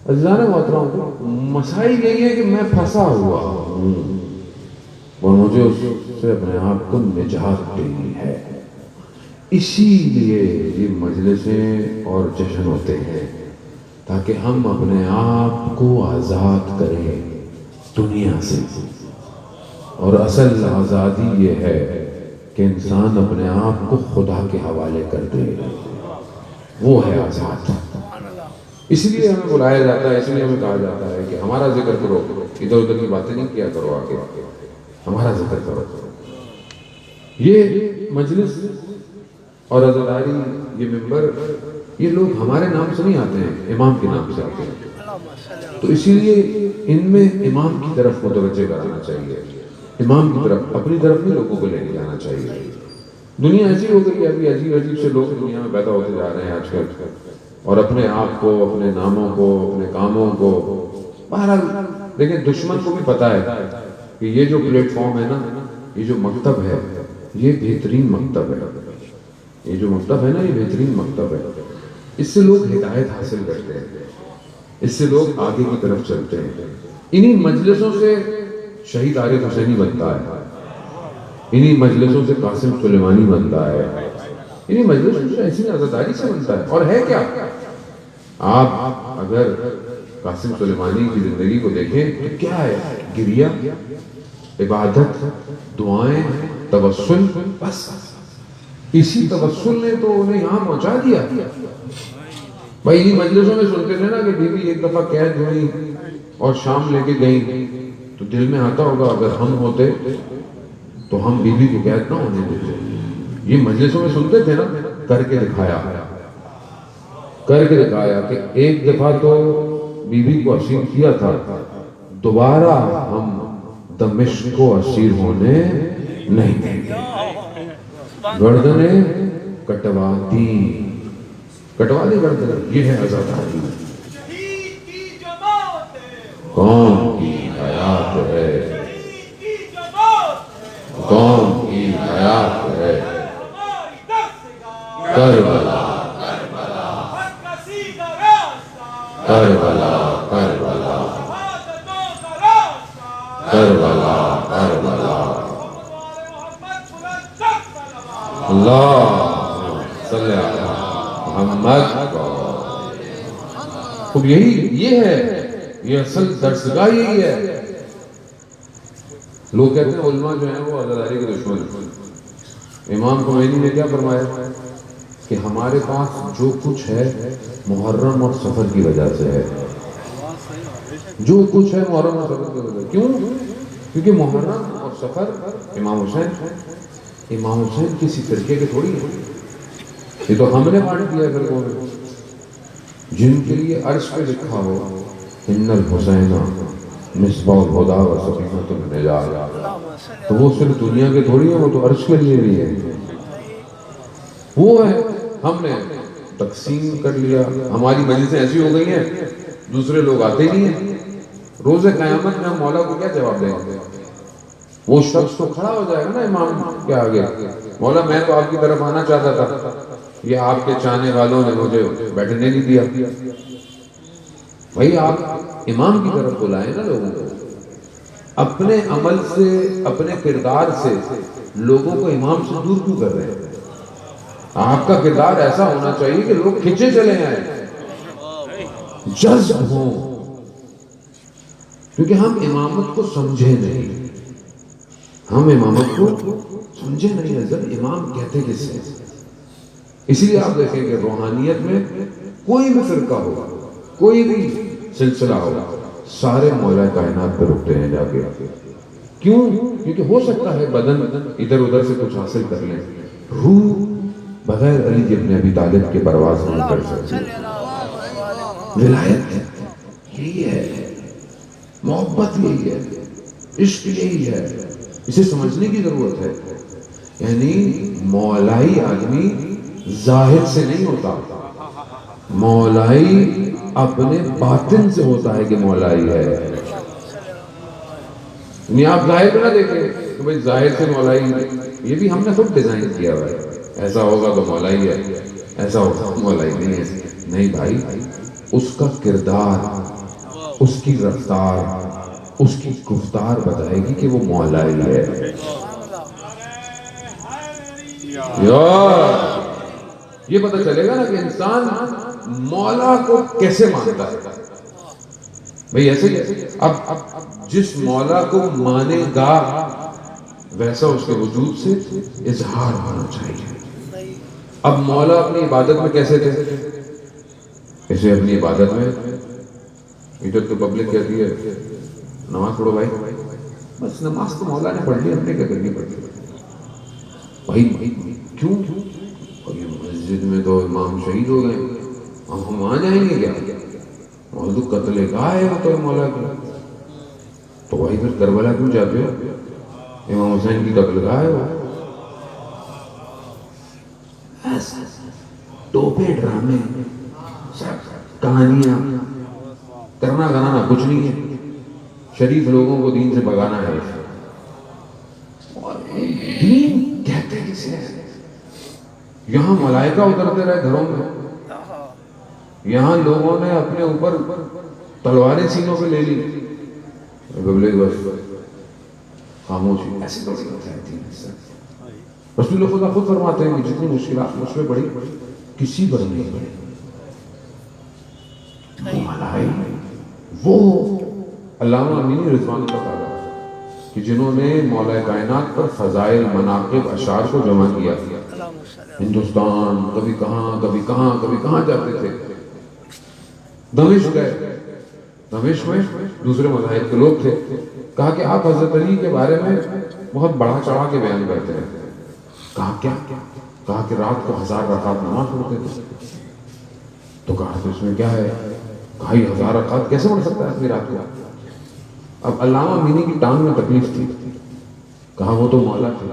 عزیزان محترم، مسائل یہی ہے کہ میں پھنسا ہوا ہوں اور مجھے اس سے اپنے آپ کو نجات دینی ہے۔ اسی لیے یہ مجلسیں اور جشن ہوتے ہیں، تاکہ ہم اپنے آپ کو آزاد کریں دنیا سے۔ اور اصل آزادی یہ ہے کہ انسان اپنے آپ کو خدا کے حوالے کر دے، وہ ہے آزاد۔ اس لیے ہمیں بلایا جاتا ہے، اس لیے ہمیں کہا جاتا ہے کہ ہمارا ذکر کرو، ادھر ادھر کی باتیں نہیں کیا کرو، آگے ہمارا ذکر کرو۔ یہ مجلس اور عزاداری، یہ ممبر، یہ لوگ ہمارے نام سے نہیں آتے ہیں، امام کے نام سے آتے ہیں۔ تو اسی لیے ان میں امام کی طرف متوجہ کرانا چاہیے، امام کی طرف، اپنی طرف نہیں لوگوں کو لے کے جانا چاہیے۔ دنیا ایسی ہو گئی ہے، ابھی عجیب عجیب سے لوگ دنیا میں پیدا ہوتے جا رہے ہیں آج کل، اور اپنے آپ کو، اپنے ناموں کو، اپنے کاموں کو، بہرحال دیکھیں دشمن کو بھی پتا ہے کہ یہ جو پلیٹ فارم ہے نا، یہ جو مکتب ہے، یہ بہترین مکتب ہے، یہ جو مکتب ہے نا، یہ بہترین مکتب ہے۔ اس سے لوگ ہدایت حاصل کرتے ہیں، اس سے لوگ آگے کی طرف چلتے ہیں۔ انہی مجلسوں سے شہید عارف حسینی بنتا ہے، انہی مجلسوں سے قاسم سلیمانی بنتا ہے، انہی مجلسوں سے ایسی عزاداری سے بنتا ہے۔ اور ہے کیا؟ آپ اگر قاسم سلیمانی کی زندگی کو دیکھیں تو کیا ہے؟ گریہ، عبادت، دعائیں، توسل، بس اسی توسل نے تو انہیں یہاں پہنچا دیا۔ بھائی انہی مجلسوں میں سنتے تھے نا کہ بیوی ایک دفعہ قید ہوئی اور شام لے کے گئی، تو دل میں آتا ہوگا اگر ہم ہوتے تو ہم بیوی کو قید نہ ہونے دیتے۔ یہ مجلسوں میں سنتے تھے نا، کر کے دکھایا کہ ایک دفعہ تو بیوی کو اسیر کیا تھا، دوبارہ ہم دمشق کو اسیر ہونے نہیں دیں گے۔ گردنیں کٹوا دی گردنیں، یہ ہے عزاداری۔ قوم کی حیات ہے، قوم کی حیات ہے، کربلا کربلا کربلا کربلا کربلا۔ اللہ صلی علی محمد۔ خوب یہ ہے، یہ اصل درسگاہ یہی ہے۔ لوگ کہتے ہیں علماء جو ہیں وہ عزاداری کے دشمن ہیں۔ امام خمینی نے کیا فرمایا کہ ہمارے پاس جو کچھ ہے محرم اور سفر کی وجہ سے ہے، جو کچھ ہے محرم اور سفر کی وجہ سے۔ کیوں؟ کیونکہ محرم اور سفر امام حسین کسی فرقے کے تھوڑی ہے، یہ تو ہم نے بانٹ دیا فرقوں میں، جن کے لیے عرش پہ لکھا ہو ان الحسین مصباح الہدی و سفینۃ النجات، تو وہ صرف دنیا کے تھوڑی ہیں، وہ تو عرش کے لیے بھی ہے۔ وہ ہے، ہم نے تقسیم کر لیا۔ ہماری مجلسیں ایسی ہو گئی ہیں دوسرے لوگ آتے نہیں ہیں. روز قیامت میں ہم مولا کو کیا جواب دیں گے؟ وہ شخص تو کھڑا ہو جائے گا نا امام کے آگے، مولا میں تو آپ کی طرف آنا چاہتا تھا، یہ آپ کے چاہنے والوں نے مجھے بیٹھنے نہیں دیا. بھائی آپ امام کی طرف بلائیں نا لوگوں کو. اپنے عمل سے، اپنے کردار سے لوگوں کو امام سے دور کیوں کر رہے ہیں؟ آپ کا کردار ایسا ہونا چاہیے کہ لوگ کھنچے چلے آئیں، جذب ہوں. کیونکہ ہم امامت کو سمجھے نہیں، ہم امامت کو سمجھے نہیں. حضرت امام کہتے کس سے؟ اسی لیے آپ دیکھیں کہ روحانیت میں کوئی بھی فرقہ ہوگا، کوئی بھی سلسلہ ہوگا، سارے مولا کائنات پہ رکتے ہیں جا کے. کیوں؟ کیونکہ ہو سکتا ہے بدن ادھر ادھر سے کچھ حاصل کر لیں، روح بغیر علی ابن ابی طالب کے پرواز نہیں کر سکتی. ولایت یہی ہے، محبت یہی ہے، عشق یہی ہے. اسے سمجھنے کی ضرورت ہے. یعنی مولائی آدمی ظاہر سے نہیں ہوتا، مولائی اپنے باطن سے ہوتا ہے کہ مولائی ہے. یعنی آپ ظاہر پہ نہ دیکھیں کہ بھئی ظاہر سے مولائی، یہ بھی ہم نے خود ڈیزائن کیا ہوا ہے، ایسا ہوگا تو مولائی ہے، ایسا ہوگا تو مولائی نہیں ہے. نہیں بھائی، اس کا کردار، اس کی رفتار، اس کی گفتار بتائے گی کہ وہ مولائی ہے. یہ پتہ چلے گا نا کہ انسان مولا کو کیسے مانتا ہے. بھئی ایسے ہی اب جس مولا کو مانے گا ویسا اس کے وجود سے اظہار ہونا چاہیے. اب مولا اپنی عبادت میں کیسے تھے؟ اسے اپنی عبادت میں ادھر تو پبلک کہتی ہے نماز پڑھو بھائی، بس نماز تو مولا نے پڑھ لی، ہم نے کیا کرنی پڑتی بھائی. کیوں؟ اور یہ مسجد میں تو امام شہید ہو گئے، اب ہم وہاں جائیں گے کیا؟ اور تو قتل گاہ ہے وہ تو مولا کی. تو بھائی پھر کربلا کیوں جاتے ہو؟ امام حسین کی قتل گاہ ہے وہ. ٹوپے ڈرامے، کہانیاں، کرنا گھرانا کچھ نہیں ہے. شریف لوگوں کو دین سے بھگانا ہے. اور دین کہتے کسے ہیں؟ یہاں ملائکہ اترتے رہے گھروں میں، یہاں لوگوں نے اپنے اوپر تلواریں سینوں پہ لے لی، بس خاموشی. ایسے تھوڑی ہوتا ہے دین. رسول خدا خود فرماتے ہیں کہ جتنی مشکلات مجھ پہ پڑی کسی پر نہیں پڑی. ملائی وہ علامہ امینی رضوان اللہ تعالیٰ کہ جنہوں نے مولا کائنات پر فضائل، مناقب، اشعار کو جمع کیا. ہندوستان کبھی کہاں کبھی کہاں کبھی کہاں جاتے تھے. دمشق گئے، دمشق میں دوسرے مذاہب کے لوگ تھے. کہا کہ آپ حضرت علی کے بارے میں بہت بڑا چڑھا کے بیان کرتے ہیں. کہا کیا؟ کہا کہ رات کو 1000 رکعت نماز پڑھتے تھے. تو کہا کہ اس میں کیا ہے؟ کہا یہ 1000 رکعت کیسے پڑھ سکتا ہے اپنی رات کو؟ اب علامہ امینی کی ٹانگ میں تکلیف تھی. کہا وہ تو مولا تھے،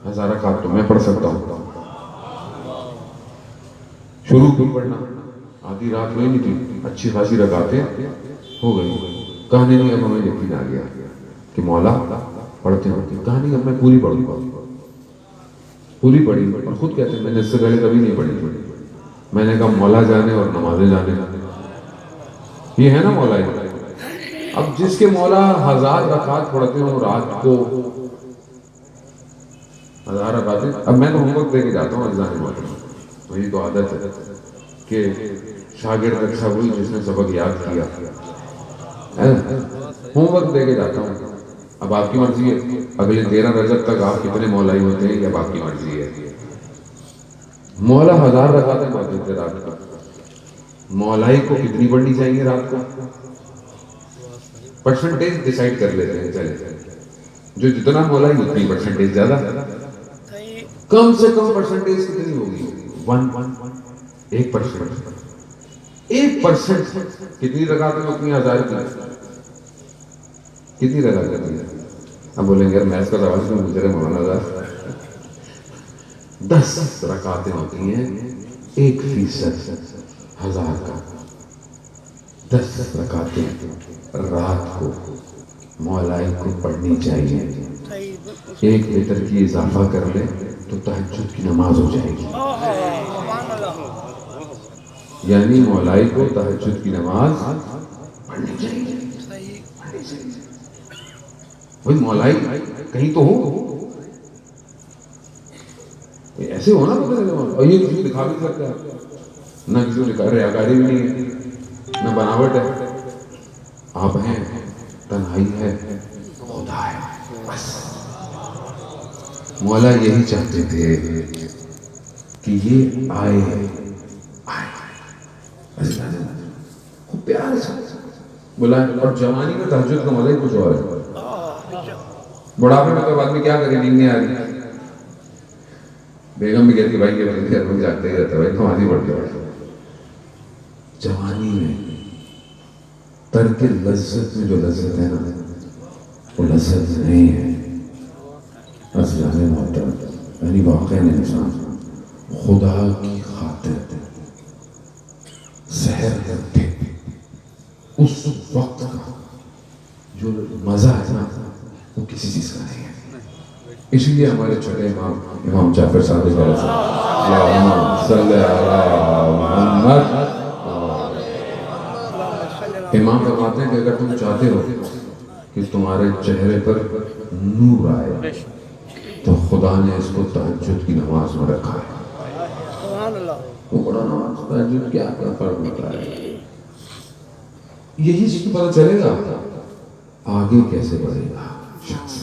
1000 رکعت تو میں پڑھ سکتا ہوں. شروع کیوں پڑھنا؟ آدھی رات ہوئی نہیں تھی، اچھی خاصی رکعتیں ہو گئی. کہانی نہیں، اب ہمیں یقین آ گیا کہ مولا پڑھتے ہوتے. کہانی اب میں پوری پڑھوں گا. پوری پڑھی اور خود کہتے ہیں میں نے اس سے پہلے کبھی نہیں پڑھی. میں نے کہا مولا جانے اور نمازیں جانے. یہ ہے نا مولا. اب جس کے مولا 1000 رکعت پڑھتے ہوں رات کو، 1000 رکعتیں. اب میں تو ہوم ورک دے کے جاتا ہوں اجزاء مولا، وہی تو عادت ہے کہ شاگرد اچھا وہی جس نے سبق یاد کیا. ہوم ورک دے کے جاتا ہوں. اب آپ کی مرضی ہے اگلے 13 رجب تک آپ کتنے مولائی ہوتے ہیں، یہ آپ کی مرضی ہے. مولا 1000 رکعتیں پڑھتے تھے رات کو. مولائی کو کتنی پڑھنی چاہیے رات کو؟ پرسنٹیج ڈیسائیڈ کر لیتے ہیں. چلے جو جتنا مولائی اتنی پرسنٹیج زیادہ. کم سے کم پرسنٹیج کتنی ہوگی؟ 1%. 1% کتنی رکعتیں ہوتی ہیں 1000 کی؟ کتنی رکعتیں ہوتی ہیں؟ اب بولیں گے میتھ کا سوال کیوں پوچھ رہے مولانا صاحب؟ 10 رکعتیں ہوتی ہیں 1% 1000 کا. 10 رکعتیں رات کو مولائی کو پڑھنی چاہیے. ایک وتر کی اضافہ کر لے تو تہجد کی نماز ہو جائے گی. یعنی مولائی کو تہجد کی نماز پڑھنی چاہیے. وہی مولائی کہیں تو ہو، ایسے ہونا اور یہ کسی کو دکھا بھی سکتا ہے، نہ کسی کو دکھا ریاکاری بھی نہیں ہے، نہ بناوٹ ہے. آپ ہیں، تنہائی ہے، خدا ہے بس. مولا یہی چاہتے تھے کہ یہ آئے خوب پیار سے بلائیں. اور جوانی میں تہجد کا مزہ ہی کچھ اور ہے. بڑھاپے میں تو آدمی کیا کرے، نیند نہیں آ رہی. بیگم بھی کہتی بھائی یہ جاگتے ہی رہتا ہے، بھائی نمازی پڑھ کے. جوانی میں ترک لذت میں جو لذت ہے نا، وہ لذت نہیں ہے. عزیزان محترم، یعنی واقعی انسان خدا کی خاطر سحر کرتے اس وقت کا جو مزہ ہے نا، وہ کسی چیز کا نہیں ہے. اس لیے ہمارے چھوٹے امام جعفر صادق علیہ السلام صلی اللہ محمد، امام فرماتے ہیں کہ اگر تم چاہتے ہو کہ تمہارے چہرے پر نور آئے تو خدا نے اس کو تہجد کی نماز میں رکھا ہے. وہ بڑا نماز تہجد کیا فرق ہوتا ہے. یہی چیز پتہ چلے گا آگے کیسے بڑھے گا شخص.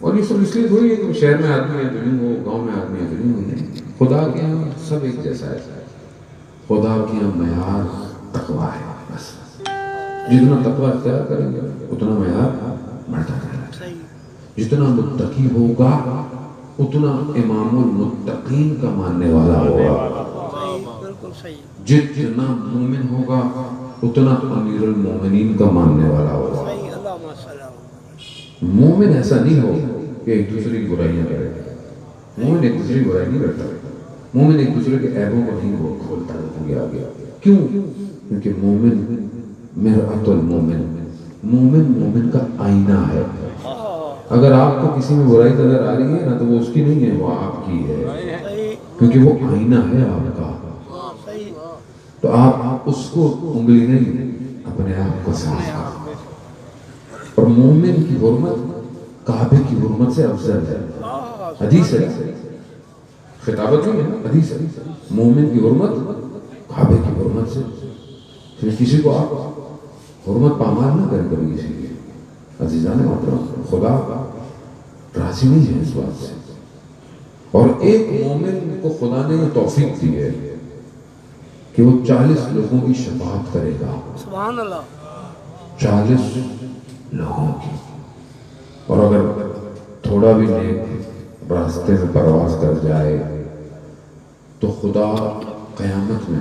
اور یہ سب اس لیے تھوڑی ہے کہ شہر میں آدمی ہے دنیا ہو، گاؤں میں آدمی ہے دنیا ہو. خدا کے یہاں سب ایک جیسا ہے. خدا کے یہاں معیار تقویٰ ہے بس. جتنا تقویٰ اختیار کریں گے اتنا معیار بڑھتا رہے گا. جتنا متقی ہوگا اتنا امام المتقین کا ماننے والا ہوگا. جتنا مومن ہوگا اتنا امیر المومنین کا ماننے والا ہوگا. مومن ایسا نہیں ہو کہ ایک دوسرے کی برائیاں کرے. مومن ایک دوسرے کی برائی نہیں کرتا. مومن ایک دوسرے کے عیبوں کو نہیں کھولتا ہے. کیوں؟ کیونکہ مومن مرآت المومن، مومن مومن کا آئینہ ہے. اگر آپ کو کسی میں برائی نظر آ رہی ہے نا تو وہ اس کی نہیں ہے، وہ آپ کی ہے. کیونکہ وہ آئینہ ہے آپ کا. تو آپ اس کو انگلی نہیں، اپنے آپ کو صاف. اور مومن کی حرمت کعبے کی حرمت سے افضل ہے. حدیث ہے، خطابت نہیں ہے، حدیث ہے. مومن کی حرمت کعبے کی حرمت سے. پھر کسی کو آپ حرمت پامال نہ کریں کبھی کسی کی. عزیزان محترم، خدا راضی نہیں ہے اس بات سے. اور ایک مومن کو خدا نے یہ توفیق دی ہے کہ وہ 40 لوگوں کی شفاعت کرے گا. سبحان اللہ. 40 لوگوں کی. اور اگر تھوڑا بھی نیک راستے میں پرواز کر جائے تو خدا قیامت میں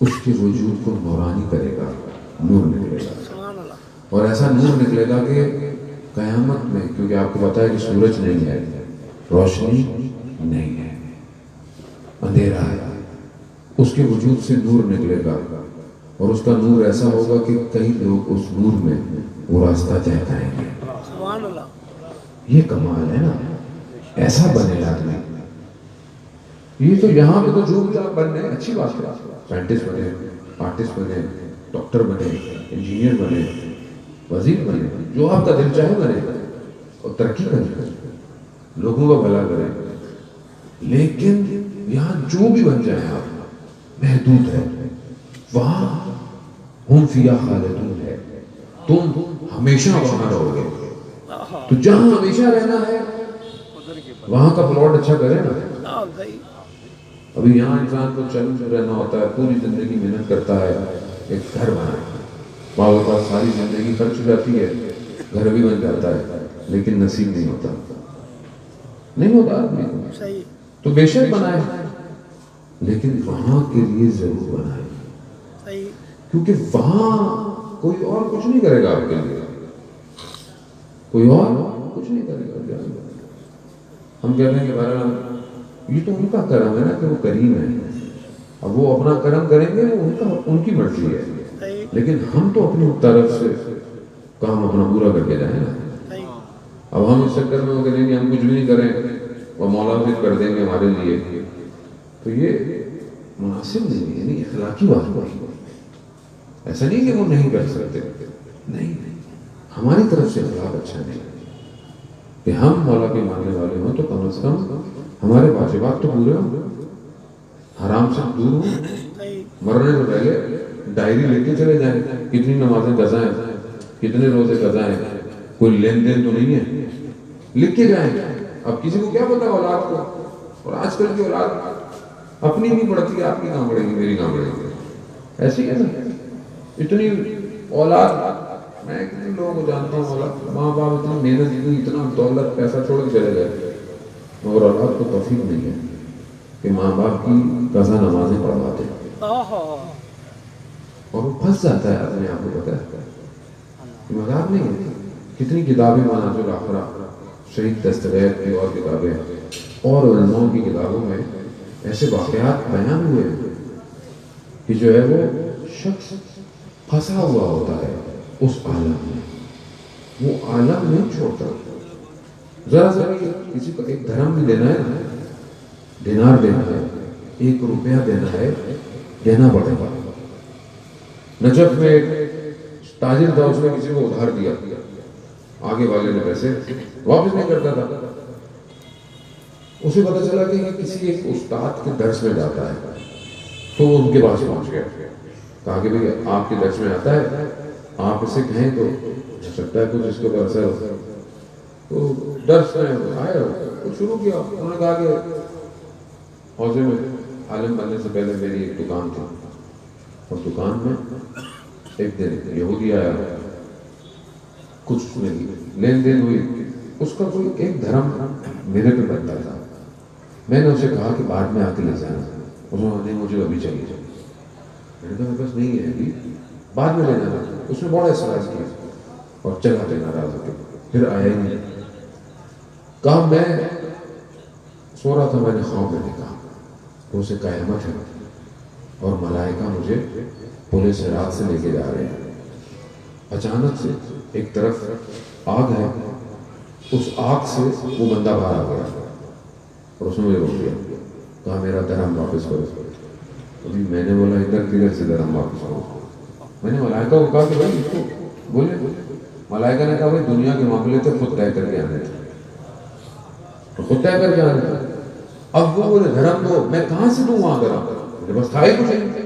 اس کے وجود کو نورانی کرے گا، نور نکلے گا. اور ایسا نور نکلے گا کہ قیامت میں، کیونکہ آپ کو پتا ہے کہ سورج نہیں ہے، روشنی نہیں ہے، اندھیرا ہے، اس کے وجود سے نور نکلے گا. اور اس کا نور ایسا ہوگا کہ کئی لوگ اس نور میں وہ راستہ طے کریں گے. یہ کمال ہے نا. ایسا بنے آدمی. یہ تو یہاں پہ تو جو بھی آپ بننے اچھی بات ہے. سائنٹسٹ بنے، آرٹسٹ بنے، ڈاکٹر بنے، انجینئر بنے، وزیر بنے، جو آپ کا دل چاہے بنے اور ترقی کرے، لوگوں کا بھلا کرے. لیکن یہاں جو بھی بن جائے آپ محدود ہے. وہاں ہم فیہا خالدون ہے، تم ہمیشہ وہاں رہو گے. تو جہاں ہمیشہ رہنا ہے وہاں کا پلاٹ اچھا کرے نا. ابھی یہاں انسان کو چل رہنا ہوتا ہے، پوری زندگی محنت کرتا ہے ایک گھر بنائے. بعض اوقات ساری زندگی خرچ ہو جاتی ہے، گھر بھی بن جاتا ہے، لیکن نصیب نہیں ہوتا. نہیں ہوتا آدمی کو. تو بے شک بنائے، لیکن وہاں کے لیے ضرور بنائے. کیونکہ وہاں کوئی اور کچھ نہیں کرے گا آپ کے لیے. کوئی اور کچھ نہیں کرے گا. ہم کہتے ہیں کہ بہرحال یہ تو ان کا کرم ہے نا کہ وہ کریم ہے. اب وہ اپنا کرم کریں گے، وہ ان کی مرضی ہے، لیکن ہم تو اپنی طرف سے کام اپنا پورا کر کے جائیں نا۔ اب ہم اس چکر میں ہو کہ نہیں ہم کچھ بھی نہیں کریں اور مولا بھی کر دیں گے ہمارے لیے، تو یہ مناسب نہیں ہے، یعنی اخلاقی بات نہیں۔ ایسا نہیں کہ وہ نہیں کر سکتے، نہیں، ہماری طرف سے اخلاق اچھا نہیں کہ ہم مولا کے ماننے والے ہوں تو کم از کم ہمارے واجبات تو پورے ہوں، حرام سے دور ہوں، مرنے سے پہلے ڈائری لے کے چلے جائیں کتنی نمازیں قضا ہیں، کتنے روزے قضا ہیں، کوئی لین دین تو نہیں ہے، لکھ کے جائیں۔ اب کسی کو کیا پتا اولاد کو، اور آج کل کی اولاد اپنی نہیں پڑھتی، آپ کی کہاں پڑھے گی، میری کہاں پڑھے گی، ایسی ہے نا۔ اتنی اولاد، میں کتنے لوگوں کو جانتا ہوں، اولاد ماں باپ اتنی محنت کی، اتنا دولت پیسہ چھوڑ کے چلے گئے، مگر اولاد کو توفیق نہیں ہے کہ ماں باپ کی قضا نمازیں پڑھواتے، اور وہ پھنس جاتا ہے اپنے آپ کو، پتہ ہے مذاق نہیں ہے۔ کتنی کتابیں مناظر آخرہ، شہید دستگیر کی اور کتابیں اور علماء کی کتابوں میں ایسے واقعات بیان ہوئے کہ جو ہے وہ شخص پھنسا ہوا ہوتا ہے اس عالم میں، وہ عالم نہیں چھوڑتا۔ ذرا کسی کو ایک دھرم بھی دینا ہے نا، دینار دینا ہے، 1 روپیہ دینا ہے، دینا پڑے گا۔ نجف میں ایک تاجر تھا، اس نے کسی کو ادھار دیا، آگے والے نے پیسے واپس نہیں کرتا تھا، اسے پتا چلا کہ یہ کسی ایک استاد کے درس میں جاتا ہے، تو وہ ان کے پاس پہنچ گیا، کہا کہ بھئی آپ کے درس میں آتا ہے، آپ اسے کہیں تو ہو سکتا ہے کچھ اس کے اوپر اثر ہو۔ تو درس میں آئے اور شروع کیا، انہوں نے کہا کہ حوضے میں عالم بننے سے پہلے میری ایک دکان تھی، اور دکان میں ایک دن یہودی آیا، کچھ لین دین ہوئی، اس کا کوئی ایک دھرم میرے پہ بنتا تھا، میں نے اسے کہا کہ بعد میں آ کے لے جانا، اس نے نہیں مجھے ابھی چاہیے، میں نے کہا میرے پاس نہیں ہے ابھی، بعد میں لے جانا۔ اس نے بڑا اعتراض کیا اور چلا کے ناراض ہو کے پھر آیا ہی نہیں۔ کہا میں سو رہا تھا، میں نے خواب میں دیکھا اسے قیامت ہے اور ملائکہ مجھے پورے صراط سے لے کے جا رہے ہیں، اچانک سے ایک طرف آگ ہے، اس آگ سے وہ بندہ باہر آ گیا اور اس نے مجھے روک دیا، کہا میرا درہم واپس کرو۔ ابھی میں نے بولا ادھر کدھر سے درہم واپس کرو، میں نے ملائکہ کو کہا کہ بھائی اس کو بولے، ملائکہ نے کہا بھائی دنیا کے معاملے تھے خود طے کر کے آنے تھے، خود طے کر کے آنے تھے، اب وہ بولے دھرم دو، میں کہاں سے دوں وہاں درہم، میرے پاس تھا ہی کچھ نہیں۔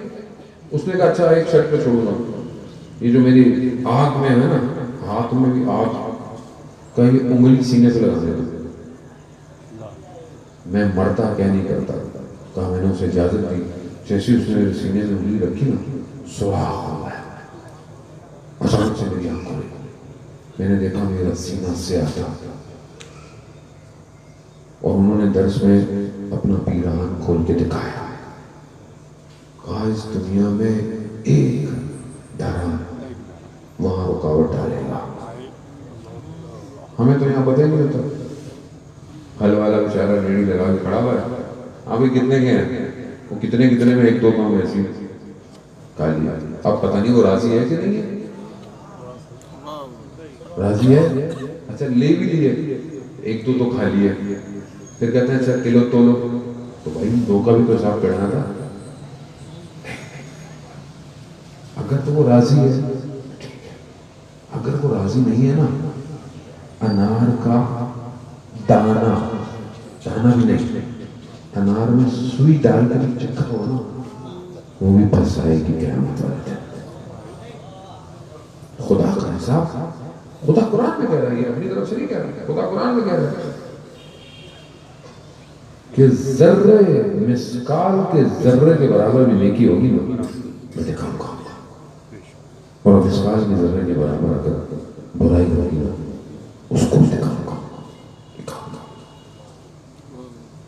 اس نے کہا اچھا ایک شرط پہ چھوڑوں گا، یہ جو میری آنکھ میں ہے نا، ہاتھ میں بھی آنکھ کا یہ انگلی سینے پہ لگا دیتا، میں مرتا کیا نہیں کرتا۔ کہا میں نے اسے اجازت دی، جیسے اس نے میرے سینے میں انگلی رکھی نا، سوراخ ہو گیا، اچانک سے میری آنکھ کھلی، میں نے دیکھا میرا سینہ سیاہ تھا، اور انہوں نے درس میں اپنا پیراہن کھول کے دکھایا، کہا اس دنیا میں ایک دھرم وہاں رکاوٹ ڈالے گا۔ ہمیں تو یہاں پتہ ہی نہیں ہوتا، پھل والا بیچارہ ریڑھی لگا کے کھڑا ہوا ہے، ابھی کتنے کے ہیں، وہ کتنے کتنے میں 1-2 کام ایسی کھا لیا، اب پتہ نہیں وہ راضی ہے کہ نہیں ہے، راضی ہے، اچھا لے بھی لیے، 1-2 تو کھا لیے، پھر کہتے ہیں اچھا کلو تولو، تو بھائی 2 کا بھی تو حساب کرنا تھا۔ اگر تو وہ راضی ہے ٹھیک ہے، اگر وہ راضی نہیں ہے نا، انار کا دانا، دانا بھی نہیں، انار میں سوئی ڈال کر چکھا ہو نا، وہ بھی پھنسائے گی قیامت والے دن۔ خدا کا حساب، خدا قرآن میں کہہ رہا ہے، یہ اپنی طرف سے نہیں کہہ رہا ہے، خدا قرآن میں کہہ رہا ہے کہ ذرے مسکال کے ذرے کے برابر بھی نیکی ہوگی نا، میں دکھاؤں گا، اور مسکال کے ذرے کے برابر اگر برائی ہوگی نا، اس کو دکھاؤں گا۔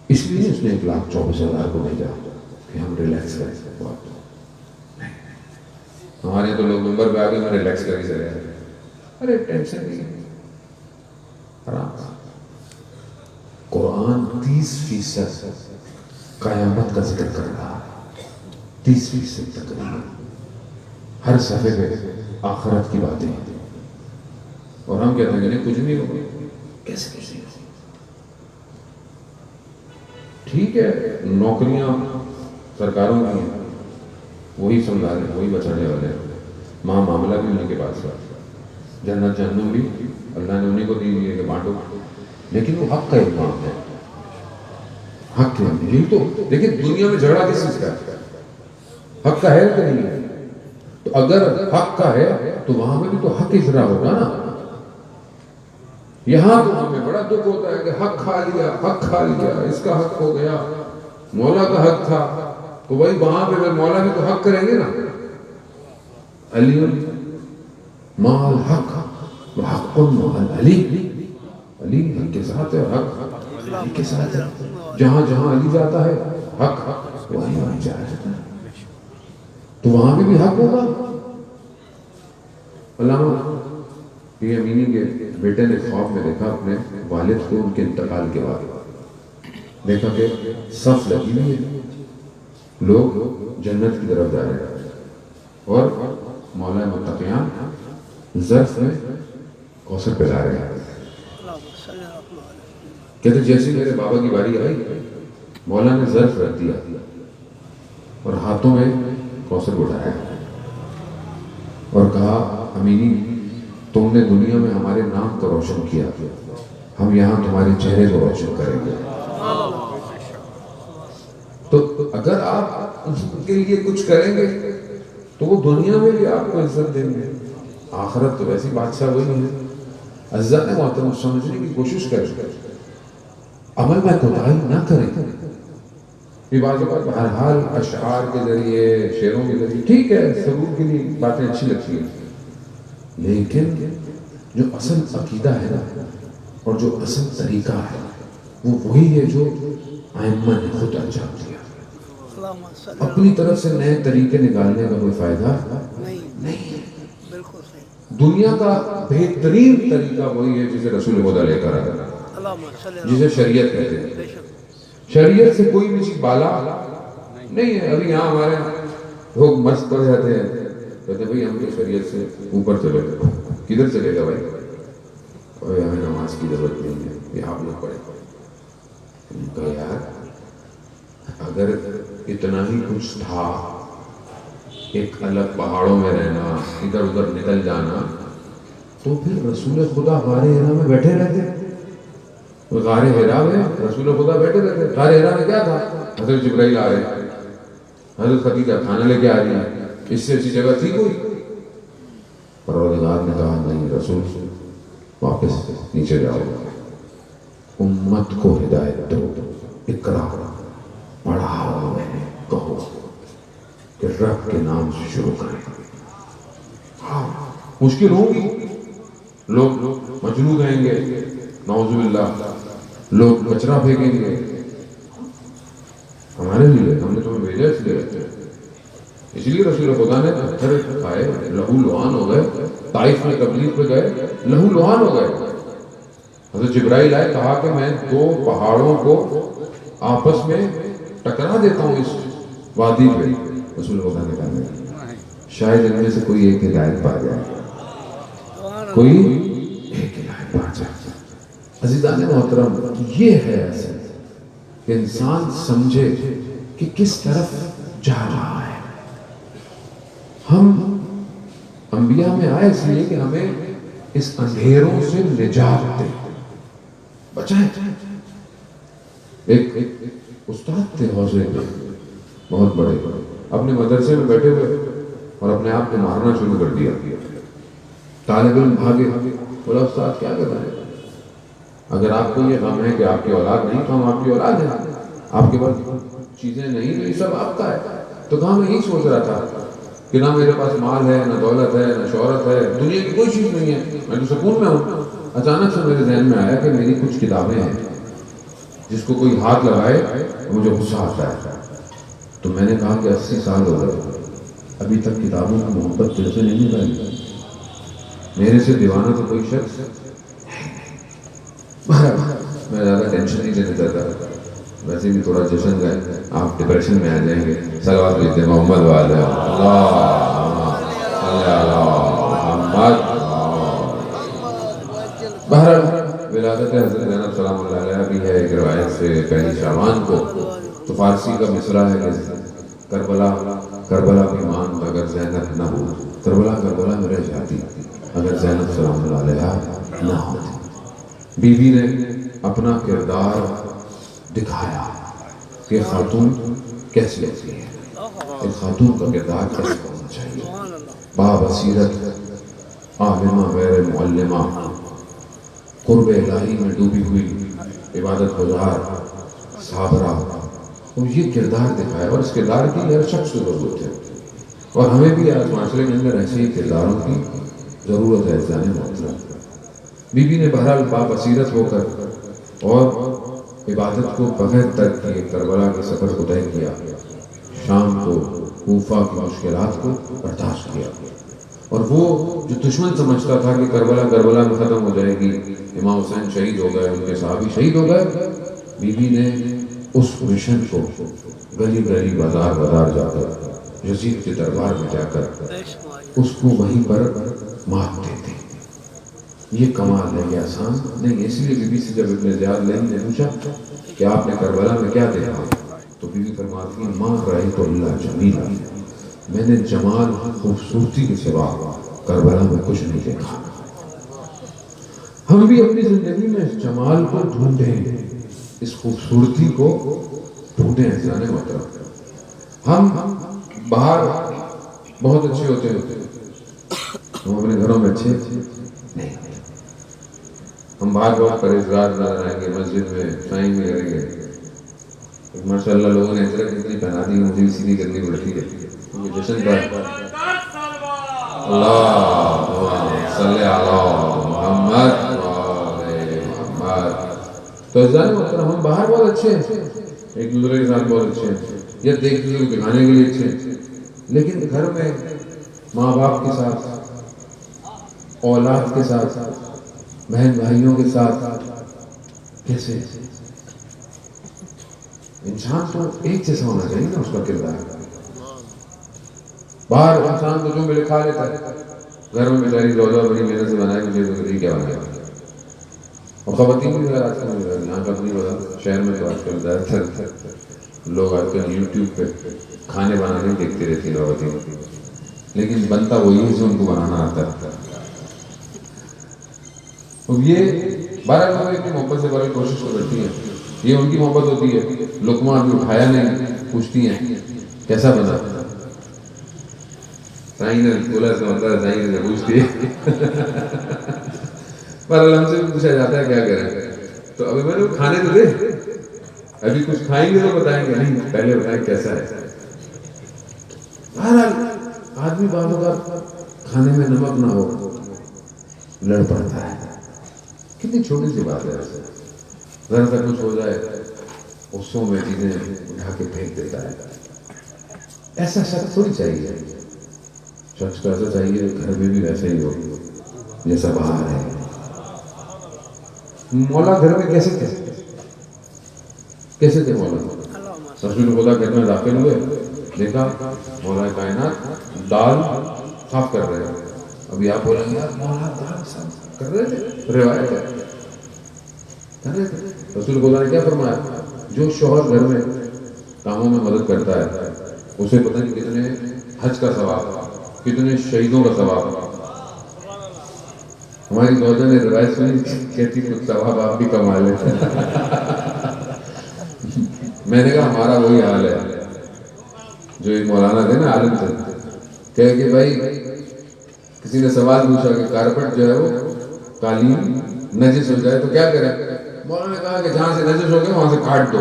اس لیے اس نے 1,24,000 کو بھیجا کہ ہم ریلیکس کریں، ہمارے تو لوگ ممبر پہ آگے میں ریلیکس کر کے چلے جائیں، ارے ٹینشن نہیں، آرام۔ قرآن 30% قیامت کا ذکر کر رہا ہے، 30ویں سے تقریباً ہر صفحے پہ آخرت کی باتیں ہیں، اور ہم کہتے ہیں کہ نہیں کچھ نہیں ہوگا. کیسے کچھ نہیں ہوگا؟ ٹھیک ہے نوکریاں سرکاروں کی ہیں، وہی سمجھا رہے ہیں، وہی بچانے والے ہیں. ماں معاملہ بھی انہیں کے پاس ہے، جنت جہنم بھی اللہ نے انہیں کو دی ہوئی ہے کہ بانٹو. لیکن وہ حق کا امام ہے، حق کے امام. یہی تو دیکھیں دنیا میں جھگڑا کس چیز کا ہے؟ حق کا ہے کہ نہیں ہے؟ تو اگر حق کا ہے تو وہاں میں بھی تو حق اجرا ہوگا نا. یہاں تو ہمیں بڑا دکھ ہوتا ہے کہ حق کھا لیا، حق کھا لیا، اس کا حق ہو گیا، مولا کا حق تھا. تو وہی وہاں پہ مولا بھی تو حق کریں گے نا. علی مال حق وحق مال علی، علی حق کے ساتھ ہے، حق علی کے ساتھ ہے. جہاں جہاں علی جاتا ہے حق وہیں وہیں جاتا ہے، تو وہاں بھی حق ہوگا. علامہ پیر امینی کے بیٹے نے خواب میں دیکھا اپنے والد کو ان کے انتقال کے بعد، دیکھا کہ صف لگی ہوئی ہے، لوگ جنت کی طرف جا رہے ہیں، اور مولا متقیان ظرف میں کوثر پلا رہے ہیں. کہتے جیسے میرے بابا کی باری آئی مولا نے ظرف رکھ دیا اور ہاتھوں میں کوثر اٹھایا اور کہا امینی تم نے دنیا میں ہمارے نام کو روشن کیا، ہم یہاں تمہارے چہرے کو روشن کریں گے. تو اگر آپ ان کے لیے کچھ کریں گے تو وہ دنیا میں بھی آپ کو عزت دیں گے، آخرت تو ویسی بادشاہ وہی ہے. عزت محترم سمجھنے کی کوشش کریں، عمل میں کوتاہی نہ کریں. یہ بات بہرحال اشعار کے ذریعے شعروں کے ذریعے ٹھیک ہے، ثبوت کے لیے باتیں اچھی لگتی ہیں، لیکن جو اصل عقیدہ ہے نا اور جو اصل طریقہ ہے وہ وہی ہے جو ائمہ نے خود انجام دیا. اپنی طرف سے نئے طریقے نکالنے کا کوئی فائدہ نہیں ہے. دنیا کا بہترین طریقہ وہی ہے جسے رسول خدا لے کر آیا، جسے شریعت کہتے ہیں. شریعت سے کوئی بھی چیز بالا نہیں ہے. ابھی یہاں ہمارے لوگ مست پڑ جاتے ہیں، کہتے ہیں بھئی ہم تو شریعت سے اوپر چلے گئے. کدھر چلے گا بھائی؟ اور ہمیں نماز کی ضرورت نہیں ہے، یہ آپ لوگ پڑھیں. کہا یار اگر اتنا ہی کچھ تھا، ایک الگ پہاڑوں میں رہنا، ادھر ادھر نکل جانا، تو پھر رسول خدا غار حرا میں بیٹھے رہتے. غار حرا میں رسول خدا بیٹھے رہتے. غار حرا میں کیا تھا؟ حضرت جبرائیل آ رہے ہیں، حضرت خدیجہ کھانا لے کے آ رہی ہے، اس سے اچھی جگہ تھی کوئی؟ پروردگار نے کہا نہیں رسول واپس نیچے جاؤ، امت کو ہدایت دو، اقرا پڑھاؤ، کہو کہ رب کے نام سے شروع کریں. ہاں مشکل ہوگی، لوگ مجنون کہیں گے، نعوذ باللہ، لوگ کچرا پھینکیں گے. ہمارے لیے ہم نے تمہیں بھیجا اس لیے رسول خدا نے پتھر کھائے، لہو لعان ہو گئے. طائف میں تبلیغ پہ گئے، لہو لعان ہو گئے. حضرت جبرائیل آئے، کہا کہ میں 2 پہاڑوں کو آپس میں ٹکرا دیتا ہوں اس وادی پہ. رسول خدا نے کہا شاید ان میں سے کوئی ایک ہدایت پا جائے، کوئی ایک ہدایت پا جائے. عزیزان محترم یہ ہے اصل کہ انسان سمجھے کہ کس طرف جا رہا ہے. ہم انبیاء میں آئے اس لیے کہ ہمیں اس اندھیروں سے نجات دے، بچائیں. ایک استاد تھے حوصلے کے بہت بڑے، اپنے مدرسے میں بیٹھے ہوئے اور اپنے آپ کو مارنا شروع کر دیا. طالب علم بھاگے، بولا استاد کیا کر رہے ہیں؟ اگر آپ کو یہ غم ہے کہ آپ کی اولاد نہیں تو ہم آپ کی اولاد ہیں، آپ کے پاس چیزیں نہیں تو یہ سب آپ کا ہے. تو کہا میں یہی سوچ رہا تھا کہ نہ میرے پاس مال ہے، نہ دولت ہے، نہ شہرت ہے، دنیا کی کوئی چیز نہیں ہے، میں تو سکون میں ہوں. اچانک سے میرے ذہن میں آیا کہ میری کچھ کتابیں ہیں، جس کو کوئی ہاتھ لگائے تو مجھے غصہ آتا ہے. تو میں نے کہا کہ 80 سال ہو گئے ابھی تک کتابوں کی محبت دل سے نہیں نکالی، میرے سے دیوانہ تو کوئی شخص. میں زیادہ ٹینشن نہیں لینا چاہتا، ویسے بھی تھوڑا جشن گئے، آپ ڈپریشن میں آ جائیں گے. صلوات بھیجتے محمد والے اللہ صلی علی محمد. بہرحال ولادت حضرت زینب سلام اللہ علیہ بھی ہے ایک روایت سے پہلی شعبان کو. تو فارسی کا مصرع ہے کہ کربلا بھی مان اگر زینب نہ ہو، کربلا میں رہ جاتی اگر زینب سلام اللہ علیہ نہ ہوتی. بی بی نے اپنا کردار دکھایا کہ خاتون کیسی ہوتی ہے، ایک خاتون کا کردار کیسے ہونا چاہیے. بابصیرت، عالمہ غیر معلمہ، قرب الہی میں ڈوبی ہوئی، عبادت گزار، صابرہ. اور یہ کردار دکھایا، اور اس کردار کی ہر شخص کو ضرورت ہے. اور ہمیں بھی آج معاشرے کے اندر ایسے ہی کرداروں کی ضرورت ہے. جانے محترم بی بی نے بہرحال بابصیرت ہو کر اور عبادت کو بغیر ترک کیے کربلا کے سفر کو طے کیا، شام کو کوفہ کی مشکلات کو برداشت کیا. اور وہ جو دشمن سمجھتا تھا کہ کربلا میں ختم ہو جائے گی، امام حسین شہید ہو گئے، ان کے صحابی شہید ہو گئے، بی بی نے اس مشن کو گلی گلی بازار جا کر، یزید کے دربار میں جا کر اس کو وہیں پر مات دے دی. یہ کمال ہے، یہ آسان نہیں. اس لیے بی بی سے جب ابن زیاد نے پوچھا کہ آپ نے کربلا میں کیا دیکھا، تو بی بی فرماتی ہیں ماں رأیت اللہ جمیلا، میں نے جمال خوبصورتی کے سوا کربلا میں کچھ نہیں دیکھا. ہم بھی اپنی زندگی میں اس جمال کو ڈھونڈیں، اس خوبصورتی کو ڈھونڈیں. جانے محترم ہم باہر بہت اچھے ہوتے ہیں، ہم اپنے گھروں میں اچھے نہیں. ہم باہر بہت پرہیزگار نظر آئیں گے، مسجد میں شائن میں کریں گے. ماشاء اللہ لوگوں نے ہجرت اتنی پہنا دی، مجھے بھی سیدھی کرنی پڑتی ہے. جشن کا اللہ صلی علی محمد محمد. تو جانے محترم ہم باہر بہت اچھے ہیں، ایک دوسرے کے ساتھ بہت اچھے ہیں، یا دیکھ دوسرے کو دکھانے کے لیے اچھے ہیں، لیکن گھر میں ماں باپ کے ساتھ، اولاد کے ساتھ، بہن بھائیوں کے ساتھ کیسے؟ انسان تو ایک جیسا ہونا چاہیے نا اس کا کردار. باہر انسان تو جو ملے کھا لیتا ہے، گھر میں بیچاری روزہ بڑی محنت سے بنائے، مجھے تو کیا بنایا. اور خواتین بھی آج کل یہاں کا نہیں ہوتا، شہر میں تو آج کل زیادہ تر لوگ آج کل یوٹیوب پہ کھانے بنانے دیکھتے رہتی ہیں خواتین، لیکن بنتا وہی ہے جو ان کو بنانا آتا ہے. اب یہ 12 لوگ اپنی محبت سے بڑی کوشش تو کرتی ہیں، یہ ان کی محبت ہوتی ہے. لقمہ ابھی اٹھایا نہیں، پوچھتی ہیں کیسا بنا، سائیں نے بولا اس کا مطلب ہے سائیں سے پوچھتی ہے. پر ہم سے بھی پوچھا جاتا ہے کیا کریں، تو ابھی میں نے کھانے تو دے، ابھی کچھ کھائیں گے تو بتائیں گے، نہیں پہلے بتائیں کیسا ہے. بہرحال آدمی بعض اوقات کھانے میں نمک نہ ہو لڑ پڑتا ہے. کتنی چھوٹی سی بات ہے، ذرا سا کچھ ہو جائے غصوں میں چیزیں اٹھا کے پھینک دیتا ہے. ایسا شخص تھوڑی چاہیے، شخص کو ایسا چاہیے گھر میں بھی ویسا ہی ہو جیسا باہر ہے. مولا گھر میں کیسے تھے مولا؟ رسول خدا گھر میں داخل ہوئے، دیکھا مولا کائنات دال صاف کر رہے ہیں. ابھی آپ بولیں گے یار مولا دال صاف کر رہے تھے، روایت ہے کر رہے تھے. رسول خدا نے کیا فرمایا؟ جو شوہر گھر میں کاموں میں مدد کرتا ہے اسے پتہ نہیں کتنے حج کا ثواب، کتنے شہیدوں کا ثواب. ہماری زوجہ نے روایت سنی، کہتی کچھ ثواب آپ بھی کما لیتے. میں نے کہا ہمارا وہی حال ہے جو ایک مولانا تھے نا عالم تھے، کہ بھائی کسی نے سوال پوچھا کہ کارپٹ جو ہے وہ قالین نجس ہو جائے تو کیا کریں؟ مولانا نے کہا کہ جہاں سے نجس ہو گئے وہاں سے کاٹ دو.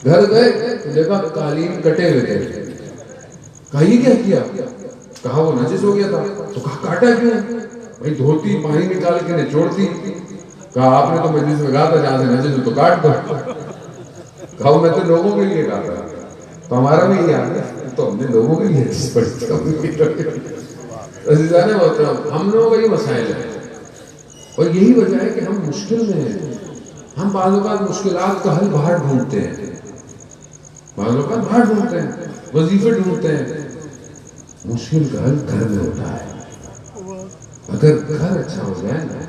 گھر گئے تو دیکھا قالین کٹے ہوئے تھے. کہا یہ کیا کیا؟ کہا وہ نجس ہو گیا تھا. تو کہا کاٹا کیوں؟ بھائی دھوتی پانی نکال کے نچوڑتی. کہا آپ نے تو مجلس میں کہا تھا جہاں سے نجس ہو تو کاٹ دو. کہا میں تو لوگوں کے لیے کہا تھا. تو ہمارا بھی یہ حال ہے، تو ہم نے لوگوں کے لیے حدیث پڑھی. ہم لوگوں کا یہ مسائل ہے، اور یہی وجہ ہے کہ ہم مشکل میں ہیں. ہم بعض اوقات مشکلات کا حل باہر ڈھونڈتے ہیں، بعض اوقات باہر ڈھونڈتے ہیں، وظیفے ڈھونڈتے ہیں. مشکل کا حل گھر میں ہوتا ہے. اگر گھر اچھا ہو جائے نا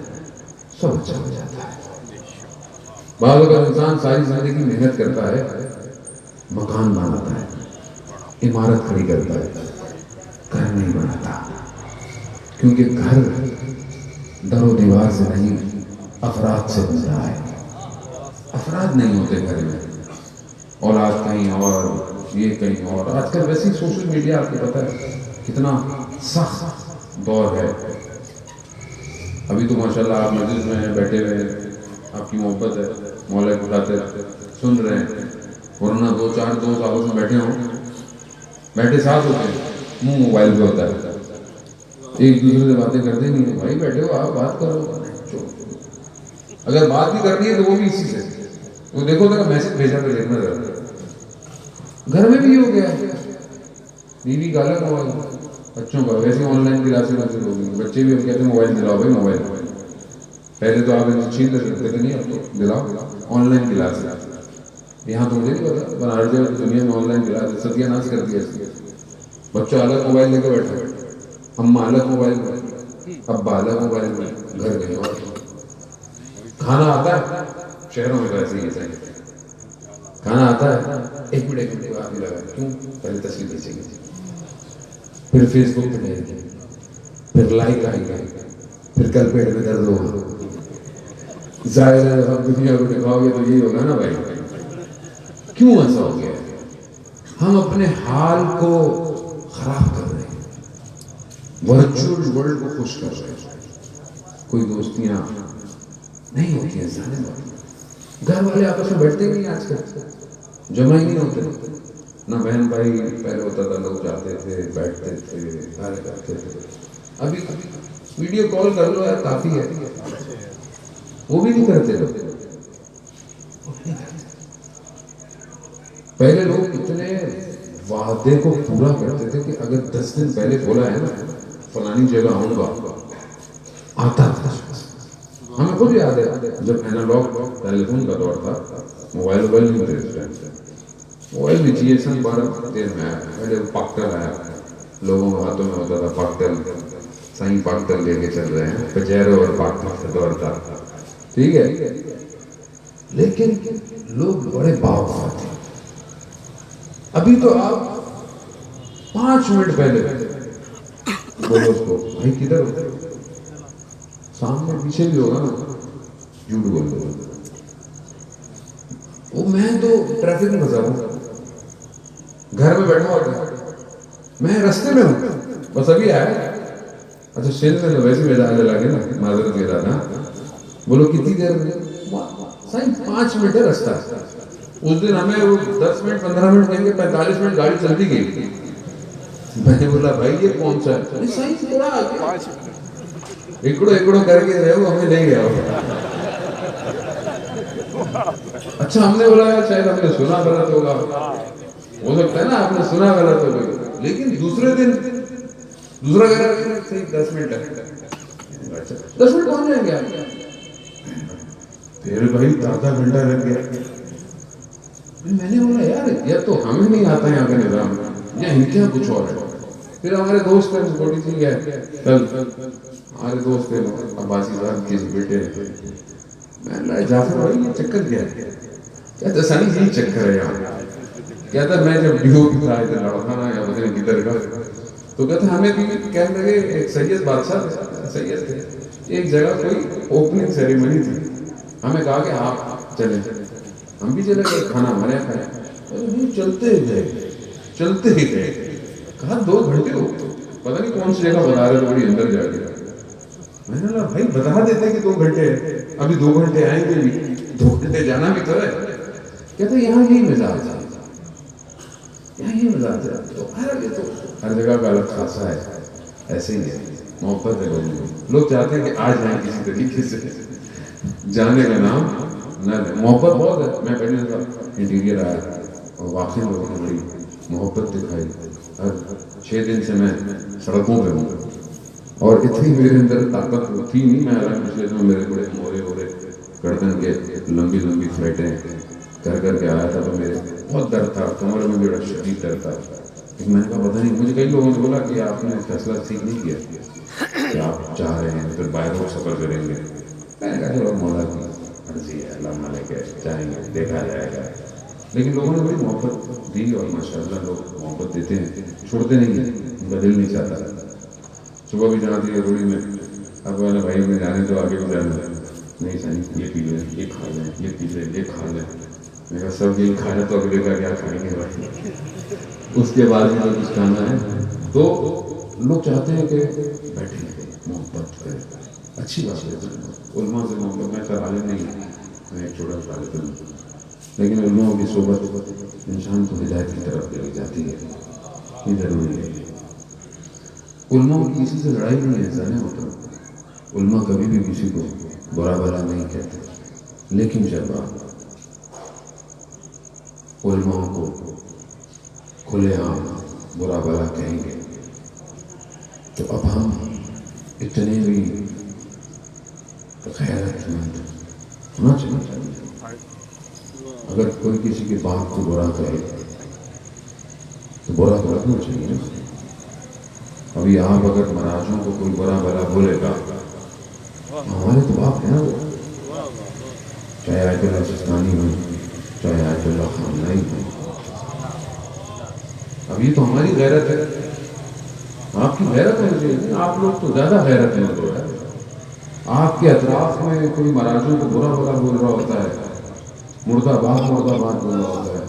سب اچھا ہو جاتا ہے. بعض اوقات انسان ساری زندگی محنت کرتا ہے، مکان بناتا ہے، عمارت کھڑی کرتا ہے، گھر نہیں بناتا. کیونکہ گھر در و دیوار سے نہیں افراد سے بنتا ہے. افراد نہیں ہوتے گھر میں، اولاد کہیں اور، یہ کہیں اور. آج کل ویسے سوشل میڈیا آپ کو پتا ہے کتنا سخت دور ہے. ابھی تو ماشاءاللہ آپ مجلس میں ہیں، بیٹھے ہوئے ہیں، آپ کی محبت ہے، مولا کی خاطر سن رہے ہیں. ورنہ 2 4 سالوں سے بیٹھے ہوں، بیٹھے ساتھ ہوتے ہیں، منہ موبائل پہ ہوتا ہے، ایک دوسرے سے باتیں کرتے نہیں ہیں. بھائی بیٹھے ہو آپ بات کرو. اگر بات بھی کرنی ہے تو وہ بھی اسی سے. وہ دیکھو ذرا میسج بھیجا تو دیکھنا ذرا. گھر میں بھی یہ ہو گیا ہے، بیوی کا الگ موبائل، بچوں کا ویسے آن لائن کلاسیں ہو گئی. بچے بھی اب کہتے ہیں موبائل دلاؤ بھائی موبائل. پہلے تو آپ ان چھین کر سکتے تھے، نہیں اب تو دلاؤ آن لائن کلاس. یہاں تو مجھے نہیں پتا بنارس دنیا میں آن لائن کلاس ستیہ ناش کر دیا. بچہ الگ موبائل لے کے بیٹھا، اماں الگ موبائل میں، ابا الگ موبائل میں، گھر کہیں اور. کھانا آتا ہے شہروں میں تو ایسے ہی ہے. کھانا آتا ہے ایک منٹ آپ بھی لگا کیوں، پہلے تصویر کھینچیں گے، پھر فیس بک پہ جائیں گے، پھر لائک آئیں گے، پھر کل پیٹ میں درد ہوگا. ظاہر ہے ہم دنیا کو دکھاؤ گے تو یہی ہوگا نا بھائی. کیوں ایسا ہو گیا؟ ہم اپنے حال کو خراب کر رہے ہیں، ورچوئل ورلڈ کو خوش کر رہے ہیں. کوئی دوستیاں نہیں ہوتی ہیں زیادہ. گھر والے آپس میں بیٹھتے ہی نہیں آج کل، جمع ہی نہیں ہوتے. نہ بہن بھائی پہلے ہوتا تھا، لوگ جاتے تھے، بیٹھتے تھے، گھر کرتے تھے. ابھی ویڈیو کال کر لو یار کافی ہے، وہ بھی نہیں کرتے لوگ. پہلے لوگ اتنے وعدے کو پورا کرتے تھے کہ اگر 10 دن پہلے بولا ہے نا فلانی جگہ آؤں گا، آتا تھا. ہمیں خود یاد ہے جب اینالاگ ٹیلیفون کا دور تھا، موبائل نہیں ہوتے اس ٹائم. موبائل بھی جی ایس ایم 12 میں آیا. پہلے پاکٹل آیا، لوگوں کے ہاتھوں میں ہوتا تھا پاکٹل. سائیں پاکٹل لے کے چل رہے ہیں، پجیرو اور پاکٹل کا دور تھا. ٹھیک ہے، لیکن لوگ بڑے باوقار تھے. ابھی تو آپ 5 منٹ پہلے بولو اس کو بھائی کدھر ہو، سامنے پیچھے بھی ہوگا نا، جھوٹ بول دو. وہ میں تو ٹریفک میں پھنسا ہوں، گھر میں بیٹھا ہوتا ہے، میں رستے میں ہوں، بس ابھی آیا. اچھا شیر میں تو ویسے مزاج لگے نا، معذرت کے ساتھ. ہاں بولو کتنی دیر میں؟ صحیح 5 منٹ ہے رستہ. اس دن ہمیں 10 منٹ 15 منٹ کہیں گے، 45 منٹ گاڑی چلتی گئی. میں نے بولا بھائی یہ کون سا ہے؟ صحیح تھوڑا آگے اکڑو اکڑو کر کے رہے ہو، ہمیں نہیں گیا ہو. اچھا ہم نے بولا شاید ہم نے سنا غلط ہوگا، ہو سکتا ہے نا آپ نے سنا غلط ہوگا. لیکن دوسرے دن دوسرا کہہ رہا ہے صحیح 10 منٹ ہے. 10 منٹ پہنچ جائیں گے آپ. پھر بھائی آدھا گھنٹہ لگ گیا. میں نے بولا یار یا تو ہمیں نہیں آتا یہاں کا نظام یا ان کے کچھ اور ہے. پھر ہمارے دوست ہیں سکوٹی سے گئے، کل ہمارے دوست تھے عباسی صاحب کے بیٹے. میں نے جعفر بھائی یہ چکر کیا ہے؟ کہتا سنی جی چکر ہے یہاں. کہتا میں جب ڈیو کی تھا ادھر لڑکھانا یا بدل کدھر کا، تو کہتا ہمیں بھی کہنے لگے ایک سید بادشاہ سید تھے، ایک جگہ کوئی اوپننگ سیریمنی تھی، ہمیں کہا کہ آپ چلیں. ہم بھی چلے گئے، کھانا ہمارے یہاں کھائے. نہیں چلتے ہی گئے، چلتے ہی گئے. کہا 2 گھنٹے ہو، پتہ نہیں کون سی جگہ بتا رہے تھے بڑی اندر جا کے. میں نے کہا بھائی بتا دیتے کہ 2 گھنٹے ہے، ابھی 2 گھنٹے آئیں گے بھی، 2 گھنٹے جانا بھی تو ہے. کہتے یہاں یہی مزاج ہے، یہاں یہی مزاج ہے. تو ہر جگہ کا الگ خاصا ہے. ایسے ہی ہے، محبت ہے لوگوں میں. لوگ چاہتے ہیں کہ آ جائیں کسی طریقے سے، جانے کا نام نہ لیں. محبت بہت ہے. میں پہلے انٹیریئر آیا اور واقعی لوگوں نے بڑی محبت دکھائی. ہر 6 دن سے میں سڑکوں پہ ہوں اور اتنی میرے اندر طاقت تھی نہیں. میں الگ پچھلے دنوں میرے بڑے مورے ہو رہے گردن کے لمبی لمبی فلیٹیں کر کے آیا تھا، تو میرے بہت درد تھا، کمر میں بھی بڑا شدید درد تھا. لیکن میں نے کہا پتہ نہیں، مجھے کئی لوگوں نے بولا کہ آپ نے فیصلہ ٹھیک نہیں کیا کہ آپ چاہ رہے ہیں پھر بائی روڈ سفر کریں گے. میں نے کہا چلو مولا کی مرضی ہے، اللہ مالک ہے، جائیں گے، دیکھا جائے گا. لیکن لوگوں نے بڑی محبت دی، اور ماشاء اللہ لوگ محبت دیتے ہیں، چھوڑتے نہیں ہیں، ان کا دل نہیں چاہتا. صبح بھی جانا تھی روڑی میں، اب والا بھائی میں جانے تو آگے بھی جانا ہے، نہیں صحیح یہ پی لیں، یہ کھا لیں، یہ پی لیں، یہ کھا لیں. میں کہا سب یہ کھایا تو اگلے کا کیا کھائیں گے بھائی، اس کے بعد بھی تو کچھ کھانا ہے. تو لوگ چاہتے ہیں کہ بیٹھیں محبت کریں، اچھی بات ہے. علماء سے محبت، میں سر عالم نہیں ہوں، میں ایک چھوٹا سا طالب علم ہوں، لیکن علماء کی صحبت انسان کو ہدایت کی طرف لے جاتی ہے، یہ ضروری ہے. علماء کی کسی سے لڑائی نہیں ہے، ایسا نہیں ہوتا. علماء کبھی بھی کسی کو برا بھلا نہیں کہتے، لیکن جب آپ علماء کو کھلے عام برا بھلا کہیں گے تو اب ہم اتنے بھی غیرت مند ہونا چاہیے. اگر کوئی کسی کے باپ کو برا کہے تو برا تو لگنا چاہیے. ابھی آپ اگر مراجوں کو کوئی برا بھلا بولے گا، ہمارے تو باپ ہیں نا وہ، چاہے آیت اللہ سستانی ہو، چاہے آیت اللہ خامنائی ہو. اب یہ تو ہماری غیرت ہے، آپ کی غیرت ہے مجھے. آپ لوگ تو زیادہ غیرت مند ہو رہا ہے. آپ کے اطراف میں کوئی مراجوں کو برا بھلا بول رہا ہوتا ہے، مردہ باد بول رہا ہوتا ہے.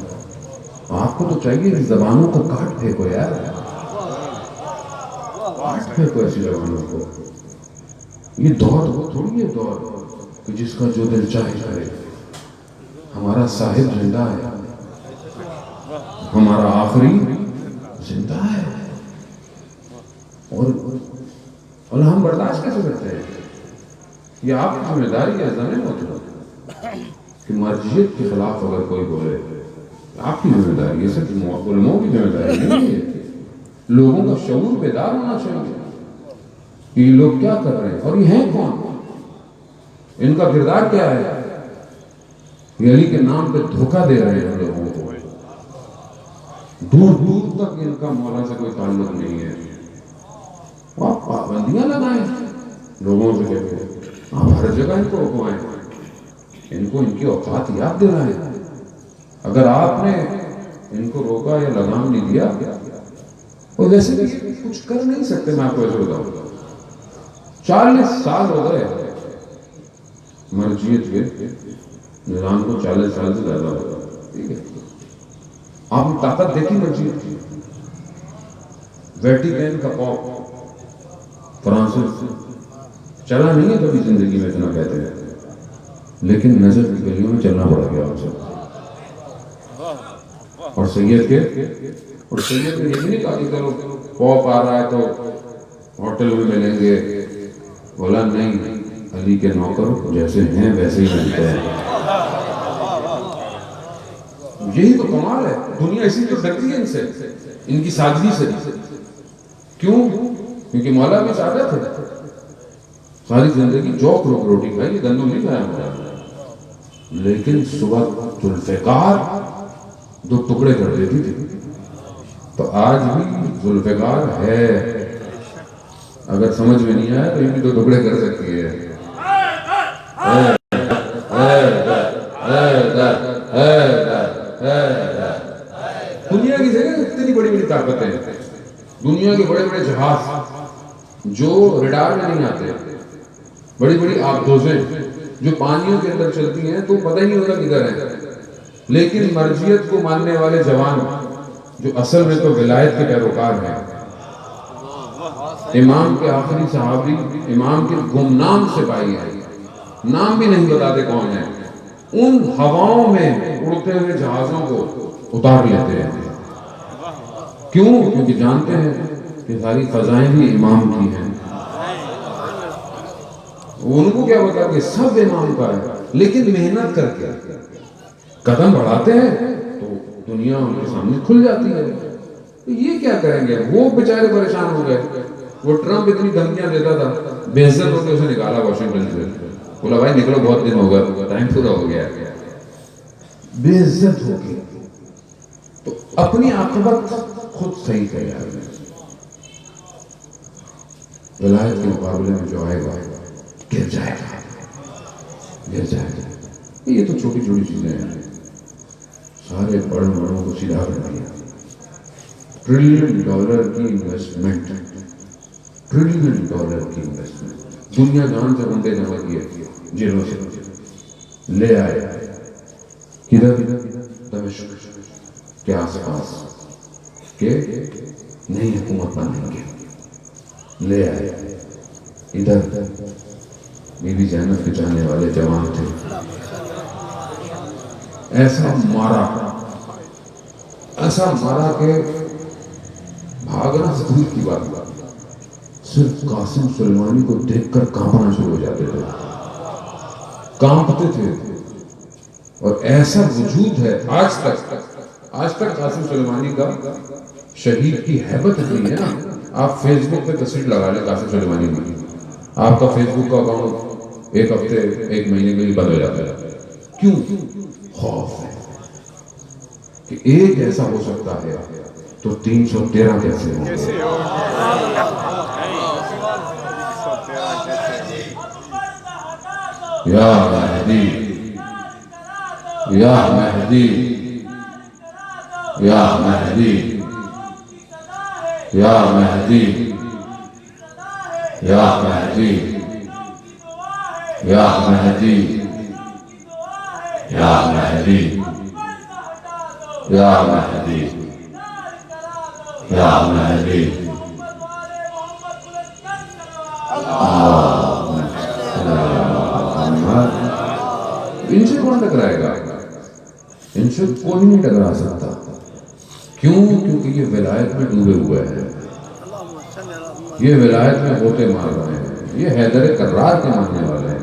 آپ کو تو چاہیے کہ زبانوں کو کاٹ پھینکو یار، کاٹ پھینکو ایسی زبانوں کو. یہ دور تھوڑی ہے دور کہ جس کا جو دل چاہے کرے. ہمارا صاحب زندہ ہے، ہمارا آخری زندہ ہے، اور ہم برداشت کیسے کرتے ہیں؟ یہ آپ کی ذمہ داری ہے، ایسا نہیں ہوتا کہ مرجعیت کے خلاف اگر کوئی بولے، آپ کی ذمہ داری ہے، صرف علماء کی ذمہ داری نہیں ہے. لوگوں کا شعور بیدار ہونا چاہیے کہ یہ لوگ کیا کر رہے ہیں اور یہ ہیں کون، ان کا کردار کیا ہے. یہ علی کے نام پہ دھوکہ دے رہے ہیں لوگوں کو، دور دور تک ان کا مولا سے کوئی تعلق نہیں ہے. آپ پابندیاں لگائیں لوگوں سے، کہتے ہیں آپ ہر جگہ ان کو روکوائیں، ان کو ان کی اوقات یاد دلائیں. اگر آپ نے ان کو روکا یا لگام نہیں دیا، اور ویسے بھی کچھ کر نہیں سکتے. میں آپ کو ایسے بتاؤں، 40 سال ہو گئے مرجعیت کے نظام کو، 40 سال سے زیادہ ہوگا. ٹھیک ہے، آپ نے طاقت دیکھی مرجعیت کی. ویٹیکن کا پاپ فرانسس چلا نہیں ہے کبھی زندگی میں اتنا کہتے ہیں، لیکن نظر کی گلیوں میں چلنا پڑا گیا آپ سے. اور سید نے یہ نہیں کہا کہ چلو پاپ آ رہا ہے تو ہوٹل میں ملیں گے. بولا نہیں، علی کے نوکر جیسے ہیں ویسے ہی ملتے ہیں. یہی تو کمال ہے. دنیا اسی تو ڈرتی ہے ان سے، ان کی سادگی سے. کیوں؟ کیونکہ مولا بھی سادہ تھے، ساری زندگی جو روٹی کھائی، گندم نہیں کھایا مولا. لیکن صبح ذوالفقار 2 ٹکڑے کر دیتی تھی. تو آج بھی ذوالفقار ہے، اگر سمجھ میں نہیں آیا تو یہ بھی 2 ٹکڑے کر سکتی ہے. دنیا کی جگہ اتنی بڑی بڑی طاقتیں، دنیا کے بڑے بڑے جہاز جو ریڈار میں نہیں آتے، بڑی بڑی آبدوزیں جو پانیوں کے اندر چلتی ہیں تو پتہ ہی نہیں ہوتا کدھر ہے. لیکن مرجعیت کو ماننے والے جوان جو اصل میں تو ولایت کے پیروکار ہیں، امام کے آخری صحابی، امام کے گمنام سپاہی ہیں، نام بھی نہیں بتاتے کون ہیں، ان ہواؤں میں اڑتے ہوئے جہازوں کو اتار لیتے ہیں. کیوں؟ کیونکہ جانتے ہیں کہ ساری فضائیں بھی امام کی ہیں. ان کو کیا بتا کہ سب امام کا ہے، لیکن محنت کر کے قدم بڑھاتے ہیں تو دنیا ان کے سامنے کھل جاتی ہے. تو یہ کیا کریں گے؟ وہ بیچارے پریشان ہو گئے. وہ ٹرمپ اتنی دھمکیاں دیتا تھا، بے عزت ہو کے اسے نکالا واشنگٹن سے. بولا بھائی نکلو بہت دن ہو گئے، ٹائم پورا ہو گیا. بے عزت ہو گئی. تو اپنی عاقبت خود صحیح تیار ہے. ولایت کے مقابلے میں جو آئے گا گر جائے گا، گر جائے گا. یہ تو چھوٹی چھوٹی چیزیں ہیں، سارے بڑے بڑوں کو سیدھا کر دیا. $1 ٹریلین کی انویسٹمنٹ، $1 ٹریلین کی انویسٹمنٹ، دنیا جان سے بندے جمع کیے جیلوں سے لے آئے. کدھر؟ دمشق کے آس پاس کہ نئی حکومت بنیں گے. لے آئے ادھر. بی بی زینب کے چاہنے والے جوان تھے، ایسا مارا، ایسا مارا کہ بھاگنا سے دور کی بات، صرف قاسم سلیمانی کو دیکھ کر کانپنا شروع ہو جاتے تھے، کانپتے تھے. اور ایسا وجود ہے آج تک قاسم سلیمانی کا شہید کی ہیبت اتنی ہے نا. آپ فیس بک پہ تصویر لگا لیں قاسم سلیمانی کی، آپ کا فیس بک کا اکاؤنٹ ایک ہفتے ایک مہینے میں ہی بند ہو جاتا ہے. کیوں؟ خوف ہے کہ ایک ایسا ہو سکتا ہے تو 313 کیسے ہوں. یا مہدی، یا مہدی، یا مہدی، یا مہدی، یا مہدی، یا مہدی، یا مہدی، یا مہدی، یا مہدی. ان سے کون ٹکرائے گا؟ ان سے کوئی نہیں ٹکرا سکتا. کیوں؟ کیونکہ یہ ولایت میں ڈوبے ہوئے ہیں، یہ ولایت میں غوطے مار رہے ہیں، یہ حیدر کرار کے ماننے والے ہیں.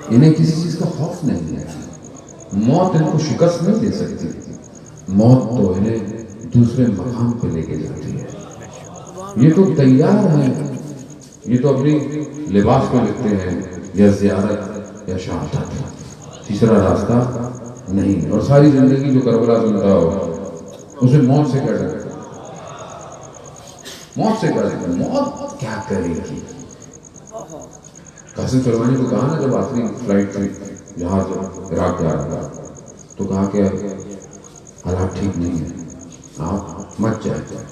انہیں کسی چیز کا خوف نہیں ہے. موت ان کو شکست نہیں دے سکتی. موت تو انہیں دوسرے مقام پہ لے کے جاتی ہے. یہ تو تیار ہیں، یہ تو اپنی لباس میں لکھتے ہیں یا زیارت یا شہادت، تیسرا راستہ نہیں. اور ساری زندگی جو کربلا سنتا ہو اسے موت سے کیا ڈر ہے؟ موت سے کیا ڈر ہے؟ موت کیا کرے گی؟ قاسم سلیمانی کو کہا نا جب آخری فلائٹ تھی جہاز عراق جا رہا تھا تو کہا کہ حالات ٹھیک نہیں ہے، آپ مت جائیں.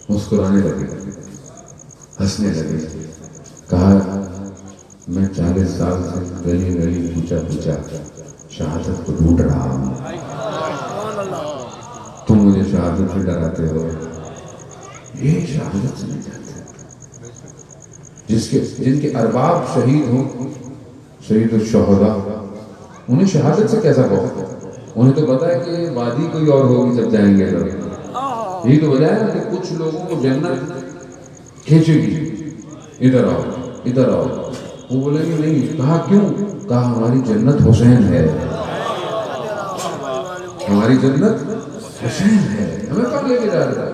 مسکرانے لگے، ہنسنے لگے. کہا میں 40 سال سے گلی گلی پوچھا پوچھا شہادت کو ڈھونڈ رہا ہوں، تم مجھے شہادت سے ڈراتے ہو. یہ شہادت سے نہیں ڈرتے. جن کے ارباب شہید ہوں، شہید الشہداء، انہیں شہادت سے کیسا خوف؟ انہیں تو پتا ہے کہ وادی کوئی اور ہوگی جب جائیں گے. یہی تو وجہ ہے نا کہ کچھ لوگوں کو جنت کھینچے گی، ادھر آؤ ادھر آؤ. وہ بولیں گے نہیں. کہا کیوں؟ کہا ہماری جنت حسین ہے، ہماری جنت حسین ہے، ہمیں کب لے کے جا رہا ہے.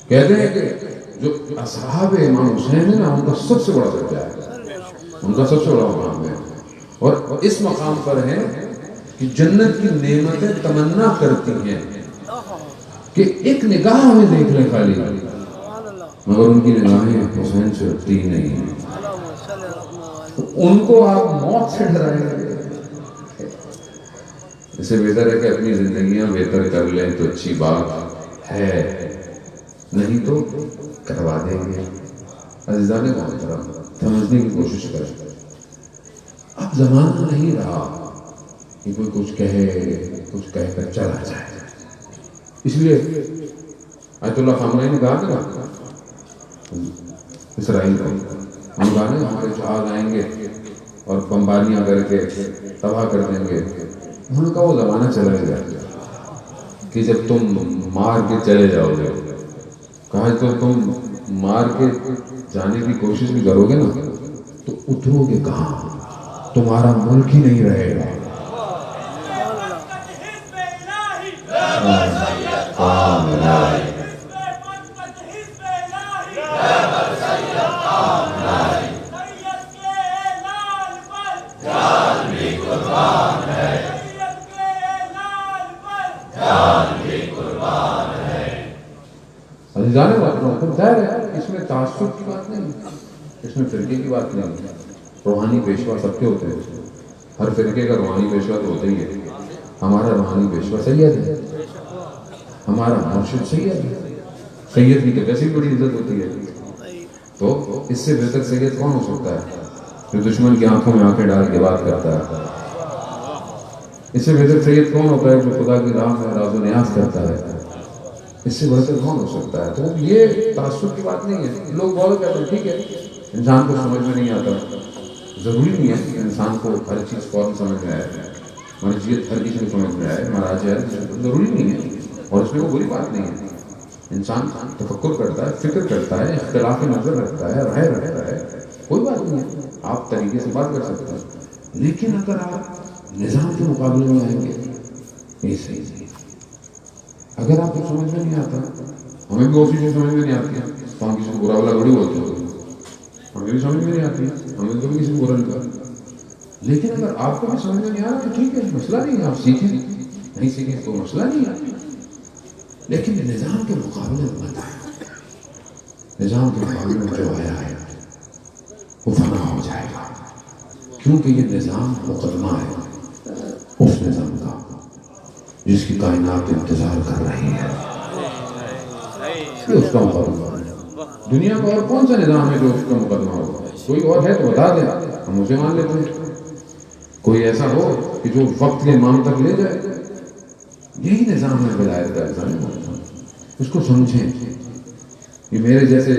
کہتے ہیں کہ جو اصحاب امام حسین ہے نا ان کا سب سے بڑا درجہ ہے، ان کا سب سے بڑا مقام ہے. اور اس مقام پر ہے کہ جنت کی نعمتیں تمنا کرتی ہیں کہ ایک نگاہ ہمیں دیکھ لیں خالی، مگر ان کی نگاہیں حسین سے ہٹتی نہیں. ان کو آپ موت سے ڈرائیں گے. اسے بہتر ہے کہ اپنی زندگیاں بہتر کر لیں تو اچھی بات ہے، نہیں تو کروا دیں گے. عزیزان محترم، سمجھنے کی کوشش کریں. اب زمانہ نہیں رہا کہ کوئی کچھ کہہ کر چلا جائے. اس لیے آیت اللہ خامنہئی نے کہا نا اسرائیل کو، ہم کہا نا ہمارے جہاز آئیں گے اور بمباریاں کر کے تباہ کر دیں گے. انہوں نے کہا وہ زمانہ چلا گیا کہ جب تم مار کے چلے جاؤ گے. کہا تو تم مار کے جانے کی کوشش بھی کرو گے نا تو اترو گے کہاں؟ تمہارا ملک ہی نہیں رہے گا. عزیزان محترم، ظاہر ہے اس میں تعصب کی بات نہیں ہے، اس میں فرقے کی بات نہیں ہے. روحانی پیشوا سب کے ہوتے ہیں، ہر فرقے کا روحانی پیشوا تو ہوتا ہی ہے. ہمارا روحانی پیشوا سید ہے، ہمارا مرشد سید ہے. سید کی تو ویسے ہی بڑی عزت ہوتی ہے، تو اس سے بہتر سید کون ہو سکتا ہے جو دشمن کی آنکھوں میں آنکھیں ڈال کے بات کرتا ہے؟ اس سے بہتر سید کون ہوتا ہے جو خدا کی راہ میں راز و نیاز کرتا ہے؟ اس سے بہتر کون ہو سکتا ہے؟ تو یہ تعصب کی بات نہیں ہے. لوگ بہت کہتے ہیں ٹھیک ہے انسان کو سمجھ میں نہیں آتا، ضروری نہیں ہے کہ انسان کو ہر چیز فوراً سمجھ میں آئے، مرجعیت ہر کسی کو سمجھ میں آئے، مراجع ضروری نہیں ہے، اور اس میں کوئی بری بات نہیں ہے. انسان تفکر کرتا ہے، فکر کرتا ہے، اختلاف نظر رکھتا ہے، رائے رکھتا ہے، کوئی بات نہیں ہے، آپ طریقے سے بات کر سکتے ہیں. لیکن اگر آپ نظام کے مقابلے میں آئیں گے یہ صحیح نہیں ہے. اگر آپ کو سمجھ میں نہیں آتا، ہمیں بھی بہت سی چیزیں سمجھ میں نہیں آتی ہیں تو ہم کسی کو برا بلا تھوڑی بولتے ہیں، ہمیں بھی سمجھ میں نہیں آتی ہے، ہمیں تو بھی کسی کو برا نہیں کہا. لیکن اگر آپ کو بھی سمجھ میں نہیں آ رہا تو ٹھیک ہے، مسئلہ نہیں ہے، آپ سیکھیں، نہیں سیکھیں تو مسئلہ نہیں ہے. لیکن نظام کے مقابلے میں مت آئے. نظام کے مقابلے میں جو آیا ہے وہ فنا ہو جائے گا، کیونکہ یہ نظام مقدمہ ہے اس نظام کا جس کی کائنات انتظار کر رہی ہے. یہ اس کا مقدمہ ہے. دنیا کا اور کون سا نظام ہے جو اس کا مقدمہ ہوگا؟ کوئی اور ہے تو بتا دیں، ہم اسے مان لیتے ہیں. کوئی ایسا ہو کہ جو وقت کے امام تک لے جائے. یہی نظام ہے ولایت کا نظام. اس کو سمجھیں. یہ میرے جیسے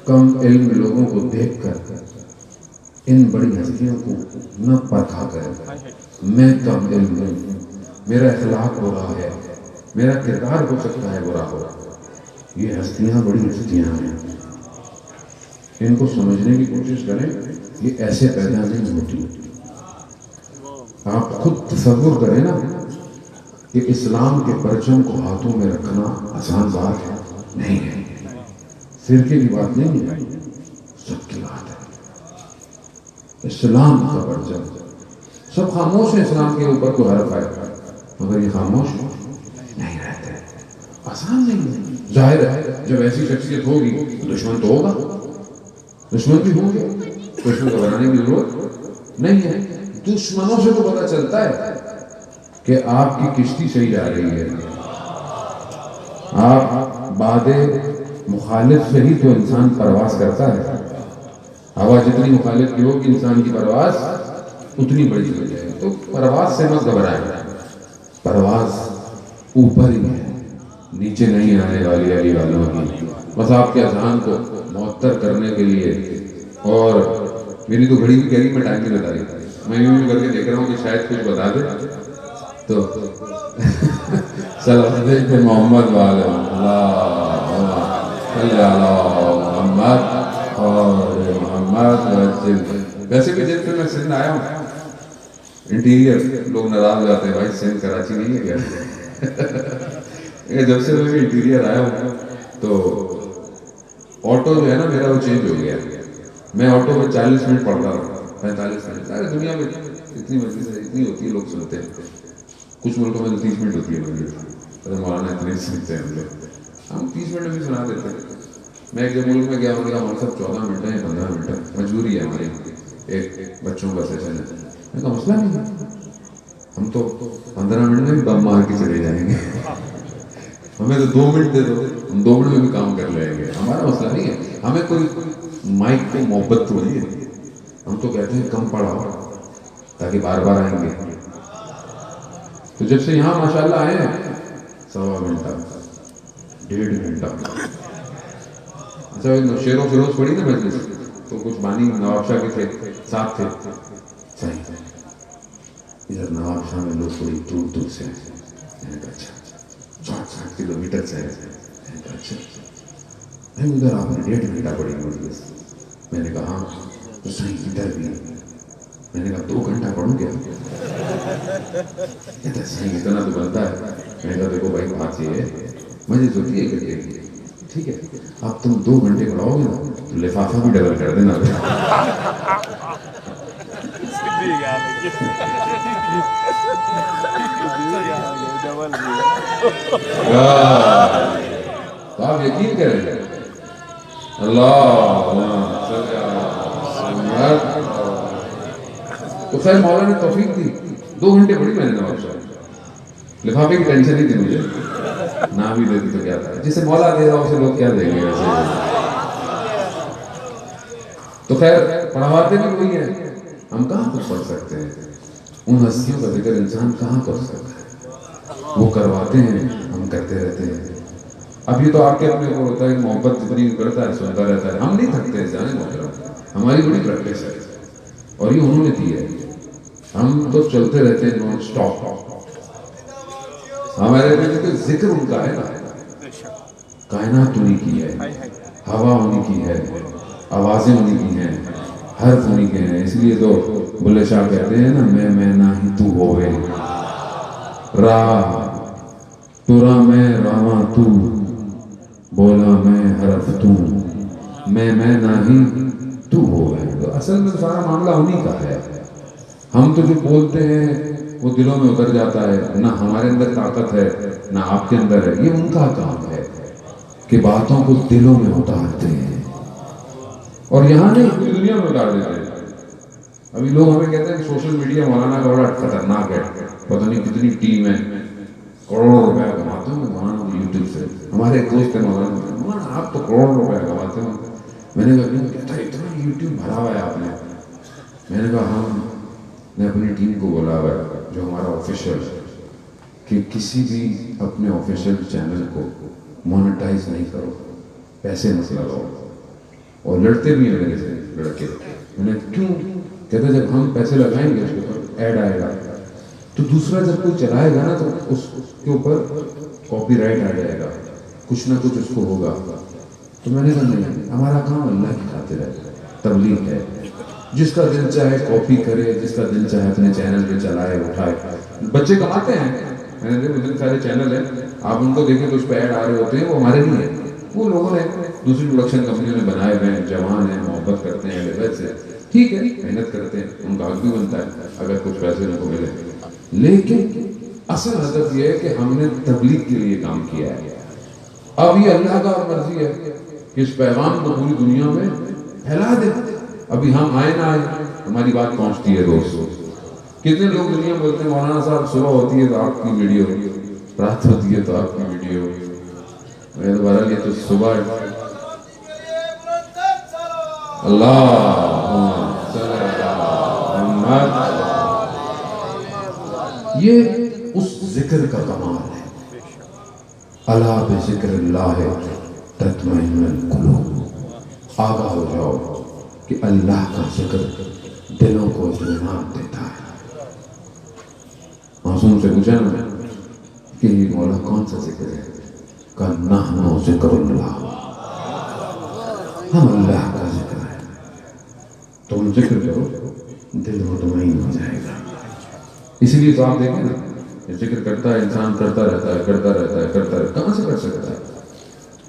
کم علم لوگوں کو دیکھ کر ان بڑی ہستیوں کو نہ پرکھا کرے. میں کم علم ہوں، میرا اخلاق برا ہے، میرا کردار ہو سکتا ہے برا ہو. یہ ہستیاں بڑی ہستیاں ہیں، ان کو سمجھنے کی کوشش کریں. یہ ایسے پیدا نہیں ہوتی. آپ خود تصور کریں نا کہ اسلام کے پرچم کو ہاتھوں میں رکھنا آسان بات نہیں ہے. فرقے کی بات نہیں ہے، سب کی بات ہے. اسلام کا پرچم، سب خاموش ہیں اسلام کے اوپر کوئی حرف آئے مگر یہ خاموش نہیں رہتے. آسان نہیں ہے. ظاہر ہے جب ایسی شخصیت ہوگی تو دشمن تو ہوگا، دشمن بھی ہوں گے، دشمن کو بنانے کی ضرورت نہیں ہے. دشمنوں سے تو پتہ چلتا ہے کہ آپ کی کشتی صحیح جا رہی ہے. آپ بعد مخالف سے ہی تو انسان پرواز کرتا ہے. ہوا جتنی مخالف کی ہوگی انسان کی پرواز اتنی بڑی ہو جائے. تو پرواز سے مت گھبرائیں، پرواز اوپر ہی ہے، نیچے نہیں آنے والی علی والوں کی. بس آپ کے اذہان کو معطر کرنے کے لیے. اور میری تو گھڑی بھی کہہ رہی میں ٹائم نہیں بتا رہی، میں یوں کر کے دیکھ رہا ہوں کہ شاید کچھ بتا دے. تو صلی محمد والے محمد اور محمد. ویسے بھی جب سے میں سندھ آیا ہوں انٹیریئر لوگ ناراض ہو جاتے ہیں، بھائی سندھ کراچی نہیں ہے کیا؟ جب سے میں انٹیریئر آیا ہوں تو آٹو جو ہے نا میرا وہ چینج ہو گیا. میں آٹو میں 40 منٹ پڑھتا رہا، 45 منٹ. سارے دنیا میں اتنی مجلس اتنی ہوتی ہے، لوگ سنتے ہیں. کچھ ملکوں میں تو 30 منٹ ہوتی ہے مجلس. مولانا اتنے سنتے ہیں ہم لوگ، ہم 30 منٹ میں بھی سنا دیتے ہیں. میں ایک جب ملک میں گیا، انہوں نے کہا ہمارے سب 14 منٹ ہیں، 15 منٹ ہے، مجبوری ہے ہماری، ایک بچوں کا سیشن ہے. میں کہا مسئلہ نہیں ہے، ہم تو 15 منٹ میں بھی بم مار کے چلے جائیں گے. ہمیں تو 2 منٹ دے دو، ہم 2 منٹ میں بھی کام کر لیں گے، ہمارا مسئلہ نہیں ہے. ہمیں کوئی مائک کو محبت تھوڑی ہے. ہم تو کہتے ہیں کم پڑھاؤ تاکہ بار بار آئیں گے. تو جب سے یہاں ماشاءاللہ آئے ہیں 1.25 گھنٹہ 1.5 گھنٹہ. اچھا شیر و فیروز پڑھی نا مجلس تو کچھ بانی نواب شاہ کے تھے، ساتھ تھے. صحیح ادھر نواب شاہ میں لوگ بڑی دور دور سے ہیں. میں نے کہا اچھا 60 کلومیٹر سے ہے. میں نے کہا اچھا نہیں ادھر آپ نے 1.5 گھنٹہ پڑھی مجلس. میں نے کہا ہاں تو صحیح ادھر بھی. میں نے کہا 2 گھنٹہ پڑھوں گیا؟ کہتا ہے صحیح اتنا تو بنتا ہے. میں نے کہا دیکھو بھائی بات یہ ہے مجلس ہوتی ہے 1 گھنٹے کی، ٹھیک ہے اب تم 2 گھنٹے پڑھاؤ گے نا تو لفافہ بھی ڈبل کر دینا. تو آپ یقین کریں اللہ تو خیر مولا نے توفیق دی 2 گھنٹے پڑھی میں نے نواب صاحب لفافے کی ٹینشن ہی تھی مجھے نہ بھی دیتی تو کیا تھا جسے مولا دے گا اسے لوگ کیا دیں گے تو خیر پڑھاواتے بھی وہی ہے ہم کہاں کچھ پڑھ سکتے ہیں ان ہستیوں کا ذکر انسان کہاں کر سکتا ہے وہ کرواتے ہیں ہم کرتے رہتے ہیں اب یہ تو آپ کے اپنے کو ہوتا ہے محبت جتنی کرتا ہے سنتا رہتا ہے ہم نہیں تھکتے جانے محترم ہماری بڑی پریکٹس ہے اور یہ انہوں نے دی ہے ہم تو چلتے رہتے ہیں نان سٹاپ ہمارے ذکر ان کا ہے نا کائنات انہیں کی ہے ہوا انہیں کی ہے آوازیں انہیں کی ہیں حرف انہیں کے ہیں اس لیے تو بلے شاہ کہتے ہیں نا میں نہ ہی تو ہوئے راہ تورا میں راواں تو بولا میں حرف تو میں نہ ہی تو ہوئے تو اصل میں سارا معاملہ انہیں کا ہے ہم تو جو بولتے ہیں وہ دلوں میں اتر جاتا ہے نہ ہمارے اندر طاقت ہے نہ آپ کے اندر ہے یہ ان کا کام ہے کہ باتوں کو دلوں میں اتارتے ہیں اور یہاں نہیں پوری دنیا میں اتار دیتے ہیں ابھی لوگ ہمیں کہتے ہیں کہ سوشل میڈیا مولانا کا بڑا خطرناک ہے پتہ نہیں کتنی ٹیم ہے کروڑوں روپے کماتے ہیں مولانا یوٹیوب سے ہمارے ایک دوست ہے مولانا آپ تو کروڑوں روپے کماتے ہو میں نے کہا کہتا اتنا یوٹیوب بھرا ہوا ہے آپ نے میں نے کہا ہم نے اپنی ٹیم کو بولا ہوا ہے جو ہمارا آفیشیل کہ کسی بھی اپنے آفیشیل چینل کو مونیٹائز نہیں کرو پیسے مت لگاؤ اور لڑتے بھی ہیں میرے سے لڑکے میں نے کیوں کہتے جب ہم پیسے لگائیں گے اس کے اوپر ایڈ آئے گا تو دوسرا جب کوئی چلائے گا نا تو اس کے اوپر کاپی رائٹ آ جائے گا کچھ نہ کچھ اس کو ہوگا تو میں نے کہا نہیں ہمارا کام اللہ کی خاطر ہے تبلیغ ہے جس کا دل چاہے کاپی کرے جس کا دل چاہے اپنے چینل پہ چلائے اٹھائے بچے کماتے ہیں میں نے دیکھا اتنے سارے چینل ہیں آپ ان کو دیکھیں تو اس پہ ایڈ آ رہے ہوتے ہیں وہ ہمارے لیے ہیں وہ لوگوں نے دوسری پروڈکشن کمپنیوں نے بنائے ہوئے ہیں جوان ہیں محبت کرتے ہیں لیول سے ٹھیک ہے محنت کرتے ہیں ان کا حق بھی بنتا ہے اگر کچھ پیسے ان کو ملے لیکن اصل ہدف یہ ہے کہ ہم نے تبلیغ کے لیے کام کیا ہے اب یہ اللہ کا مرضی ہے کہ اس پیغام کو پوری دنیا میں پھیلا دے ابھی ہم آئے نہ آئے ہماری بات پہنچتی ہے دوست کتنے لوگ دنیا میں بولتے ہیں مولانا صاحب صبح ہوتی ہے تو آپ کی ویڈیو رات ہوتی ہے تو آپ کی ویڈیو میں دوبارہ یہ تو صبح یہ اس ذکر کا کمال ہے الا بذکر اللہ تطمئن القلوب آگاہ ہو جاؤ کہ اللہ کا ذکر دلوں کو اطمینان دیتا ہے معصوم سے پوچھا نا کہ یہ مولا کون سا ذکر ہے کہ نحن ذکر اللہ ہم اللہ کا ذکر ہے تم ذکر کرو دل مطمئن ہو جائے گا اس لیے تو آپ دیکھیں نا ذکر کرتا ہے انسان کرتا رہتا ہے کہاں سے کر سکتا ہے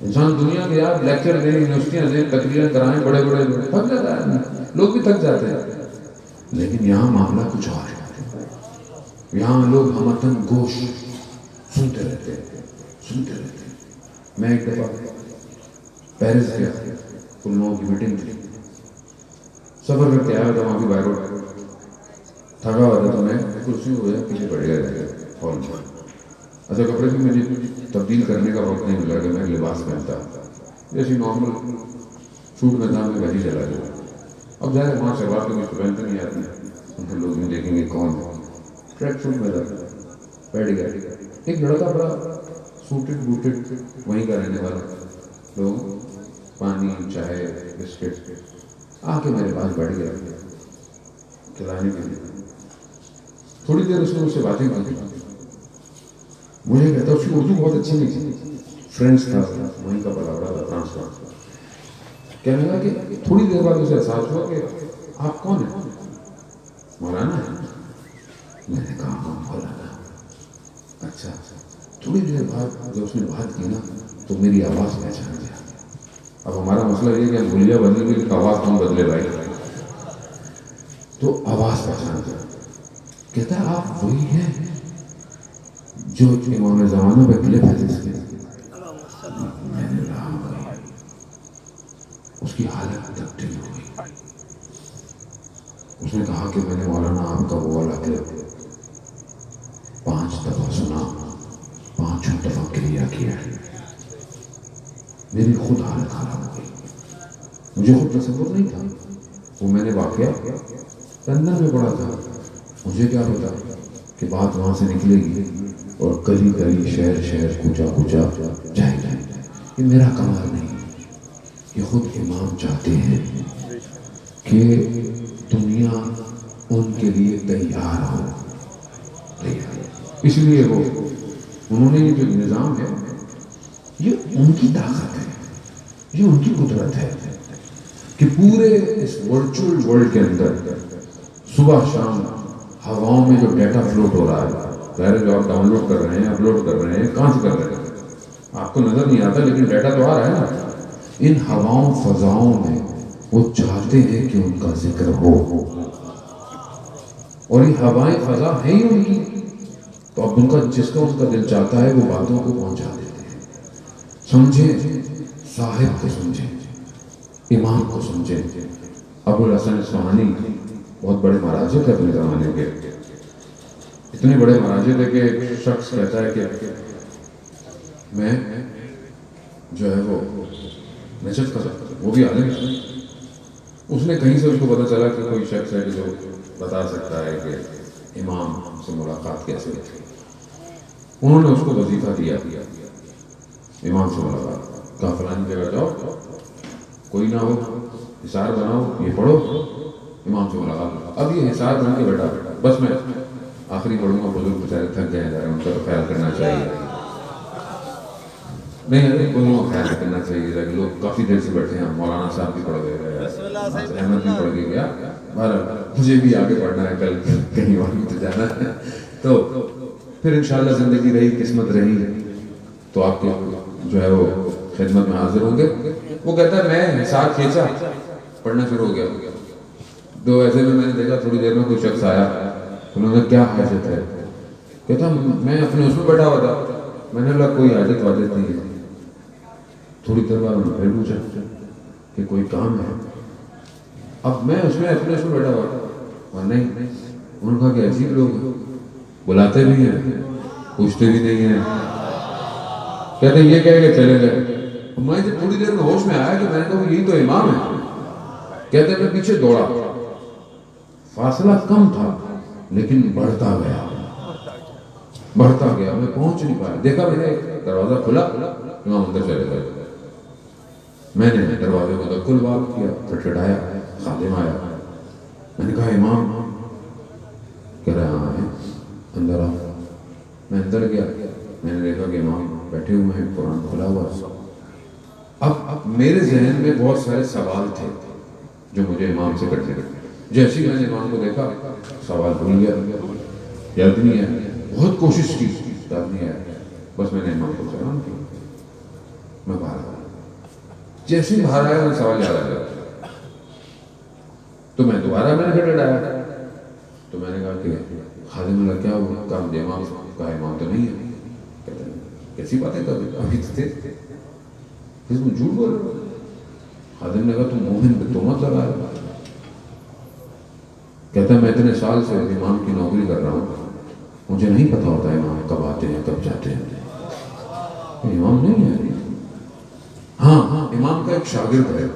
انسان دنیا کے یار لیکچر دیں یونیورسٹیاں دیں تقریریں کرائیں بڑے تھک جاتا ہے لوگ بھی تھک جاتے ہیں لیکن یہاں معاملہ کچھ اور ہے یہاں لوگ ہمتن گوش سنتے رہتے ہیں میں ایک دفعہ پیرس گیا ان لوگوں کی میٹنگ تھی سفر کر کے آیا تھا وہاں بھی باہر تھکا ہوا تھا تو میں کرسی ہو گیا پیچھے پڑ گیا ہال میں اچھا کپڑے بھی مجھے تبدیل کرنے کا وقت نہیں ملا کہ میں لباس پہنتا جیسے نارمل سوٹ میں تھا میں وہی چلا گیا اب ظاہر وہاں شلوار تو مجھ پہنتے نہیں آتی ان کے لوگ بھی دیکھیں گے کون ٹریک سوٹ میں تھا بیٹھ گیا ایک لڑکا بڑا سوٹڈ بوٹڈ وہیں کا رہنے والا لوگ پانی چائے بسکٹ آ کے میرے پاس بیٹھ گیا کھلانے کے لیے تھوڑی دیر اس نے مجھ سے باتیں کی مجھے کہتا اس کی اردو بہت اچھی نہیں تھی فرینچ تھا وہیں کا بڑا تھا فرانس کہنے لگا کہ تھوڑی دیر بعد اسے احساس ہوا کہ آپ کون ہیں مولانا ہے میں نے کہا ہاں مولانا اچھا تھوڑی دیر بعد جب اس نے بات کی نا تو میری آواز پہچان گیا اب ہمارا مسئلہ یہ کہ ہم بھولیا بدل گئی آواز کون بدلے بھائی تو آواز پہچان گیا کہتا ہے آپ وہی ہیں جو امام زمانہ پہ کلپ ہے جس کے میں نے رہا گئی، اس کی حالت تبدیل ہو گئی. اس نے کہا کہ میں نے مولانا آپ کا وہ والا کلپ 5 دفعہ سنا، 5 دفعہ کلیا کیا ہے. میری خود حالت خراب ہو گئی. مجھے خود تصور نہیں تھا. وہ میں نے واقعہ لندن میں پڑھا تھا. مجھے کیا پتا کہ بات وہاں سے نکلے گی اور گلی گلی شہر شہر کوچا کوچا جائے جائے. یہ میرا کمال نہیں، یہ خود امام چاہتے ہیں کہ دنیا ان کے لیے تیار ہو. اس لیے وہ انہوں نے یہ جو نظام ہے یہ ان کی طاقت ہے، یہ ان کی قدرت ہے کہ پورے اس ورچوئل ورلڈ کے اندر صبح شام ہواؤں میں جو ڈیٹا فلوٹ ہو رہا ہے، ظاہر جو آپ ڈاؤن لوڈ کر رہے ہیں، اپلوڈ کر رہے ہیں، کہاں سے کر رہے ہیں آپ کو نظر نہیں آتا، لیکن ڈیٹا تو آ رہا ہے نا. ان ہواؤں فضاؤں میں وہ چاہتے ہیں کہ ان کا ذکر ہو، اور یہ ہوائیں فضا ہیں ہی ان کی. تو اب ان کا جس کا ان کا دل چاہتا ہے وہ باتوں کو پہنچا دیتے ہیں. سمجھیں صاحب کو، سمجھیں امام کو، سمجھیں. ابو الحسن اصفہانی بہت بڑے مراجع تھے اپنے زمانے کے. اتنے بڑے مراجع تھے کہ ایک شخص کہتا ہے کہ میں جو ہے وہ نجف کا وہ بھی عالم تھا. اس نے کہیں سے اس کو پتا چلا کہ کوئی شخص ہے کہ جو بتا سکتا ہے کہ امام سے ملاقات کیسے ہوتی. انہوں نے اس کو وظیفہ دیا امام سے ملاقات. کہا فلانی جگہ جاؤ، کوئی نہ ہو، حصار بناؤ، یہ پڑھو، امام سے ملاقات. اب یہ حصار بن کے بیٹھا، بس میں آخری پڑھوں گا. بزرگ بیچارے تھک گئے ہیں، ان کا تو خیال کرنا چاہیے. نہیں بزرگوں کا خیال کرنا چاہیے. لوگ کافی دیر سے بیٹھے ہیں. مولانا صاحب بھی پڑھ گئے، احمد بھی پڑھ کے گیا. مجھے بھی آگے پڑھنا ہے، کل کہیں اور بھی تو جانا ہے. تو پھر انشاءاللہ زندگی رہی، قسمت رہی تو آپ کے جو ہے وہ خدمت میں حاضر ہوں گے. وہ کہتا ہے میں حساب کھینچا، پڑھنا شروع ہو گیا. تو ایسے میں نے دیکھا تھوڑی دیر میں کوئی شخص آیا. انہوں نے کیا حاجت ہے؟ کہتا میں اپنے اس میں بیٹھا ہوا تھا. میں نے بولا کوئی حاجت واجت نہیں ہے. تھوڑی دیر بعد انہوں نے پھر پوچھا کہ کوئی کام ہے؟ اب میں اس میں اپنے اس میں بیٹھا ہوا تھا. نہیں. انہوں نے کہا کہ عجیب لوگ بلاتے بھی ہیں، پوچھتے بھی نہیں ہیں. کہتے ہیں یہ کہہ کے چلے گئے. میں جب تھوڑی دیر میں ہوش میں آیا کہ میں نے کہا یہی تو امام ہے. کہتے ہیں میں پیچھے دوڑا، فاصلہ کم تھا لیکن بڑھتا گیا، بڑھتا گیا. میں پہنچ نہیں پایا. دیکھا میں نے دروازہ کھلا، امام اندر چلے گئے. میں نے دروازے کو دکل بات کیا، کھٹکھٹایا، خادم آیا. میں نے کہا امام؟ کہہ رہا ہاں ہے، اندر آ. میں اندر گیا. میں نے دیکھا کہ امام بیٹھے ہوئے ہیں، قرآن کھلا ہوا. اب میرے ذہن میں بہت سارے سوال تھے جو مجھے امام سے کرنے تھے. جیسے ہی میں نے امام کو دیکھا سوال بھول گیا، یاد نہیں ہے. بہت کوشش کی، یاد نہیں ہے. بس میں نے امام کو سلام کیا، میں باہر آیا. جیسے ہی باہر آیا میں سوال یاد آ گیا. تو میں دوبارہ میں نے کھٹکھٹایا. تو میں نے کہا کہ خادم اللہ کیا ہوا؟ کہا مجھے امام کا امام تو نہیں ہے. کہتے ہیں کیسی باتیں کر رہے ابھی تو تھے، پھر تم جھوٹ بول رہے ہو. خادم نے کہا تم مومن پہ تہمت لگا رہے ہو. کہتا ہے میں اتنے سال سے امام کی نوکری کر رہا ہوں، مجھے نہیں پتا ہوتا امام کب آتے ہیں کب جاتے ہیں. امام نہیں ہے. ہاں امام کا ایک شاگرد ہے.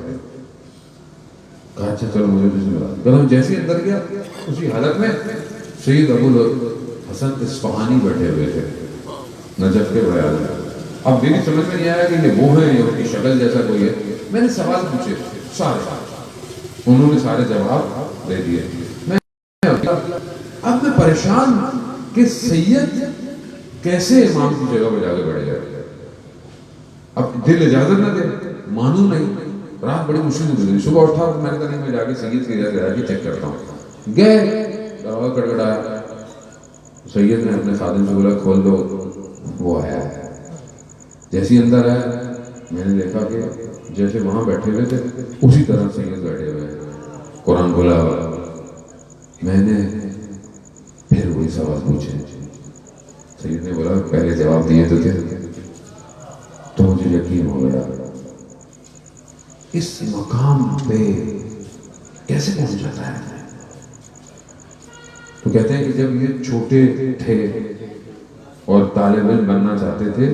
کہا اچھا چلو مجھے بسم اللہ. کہتا جیسے اندر گیا اسی حالت میں سید ابو الحسن اصفہانی بیٹھے ہوئے تھے، نجف کے بڑے عالم. اب میری سمجھ میں نہیں آیا کہ یہ وہ ہیں یا ان کی شکل جیسا کوئی ہے. میں نے سوال پوچھے سارے، انہوں نے سارے جواب دے دیے. اب میں پریشان کہ سید کیسے امام کی جگہ پہ جا کے بیٹھ گئے. اب دل اجازت نہ دے، مانوں نہیں. رات بڑی مشکل سے گزری. صبح اٹھا میں نے کہا نہیں میں جا کے سید کی جگہ جا کے چیک کرتا ہوں. گئے، دروازہ کھٹکھٹایا. سید نے اپنے خادم سے بولا کھول دو. وہ آیا. جیسے اندر آیا میں نے دیکھا کہ جیسے وہاں بیٹھے ہوئے تھے اسی طرح سید بیٹھے ہوئے ہیں، قرآن کھلا ہوا. میں نے پھر وہی سوال پوچھے سید نے بولا پہلے جواب دیے تو تھے تو مجھے یقین ہو گیا اس مقام پہ کیسے پہنچ جاتا ہے. تو کہتے ہیں کہ جب یہ چھوٹے تھے اور طالب علم بننا چاہتے تھے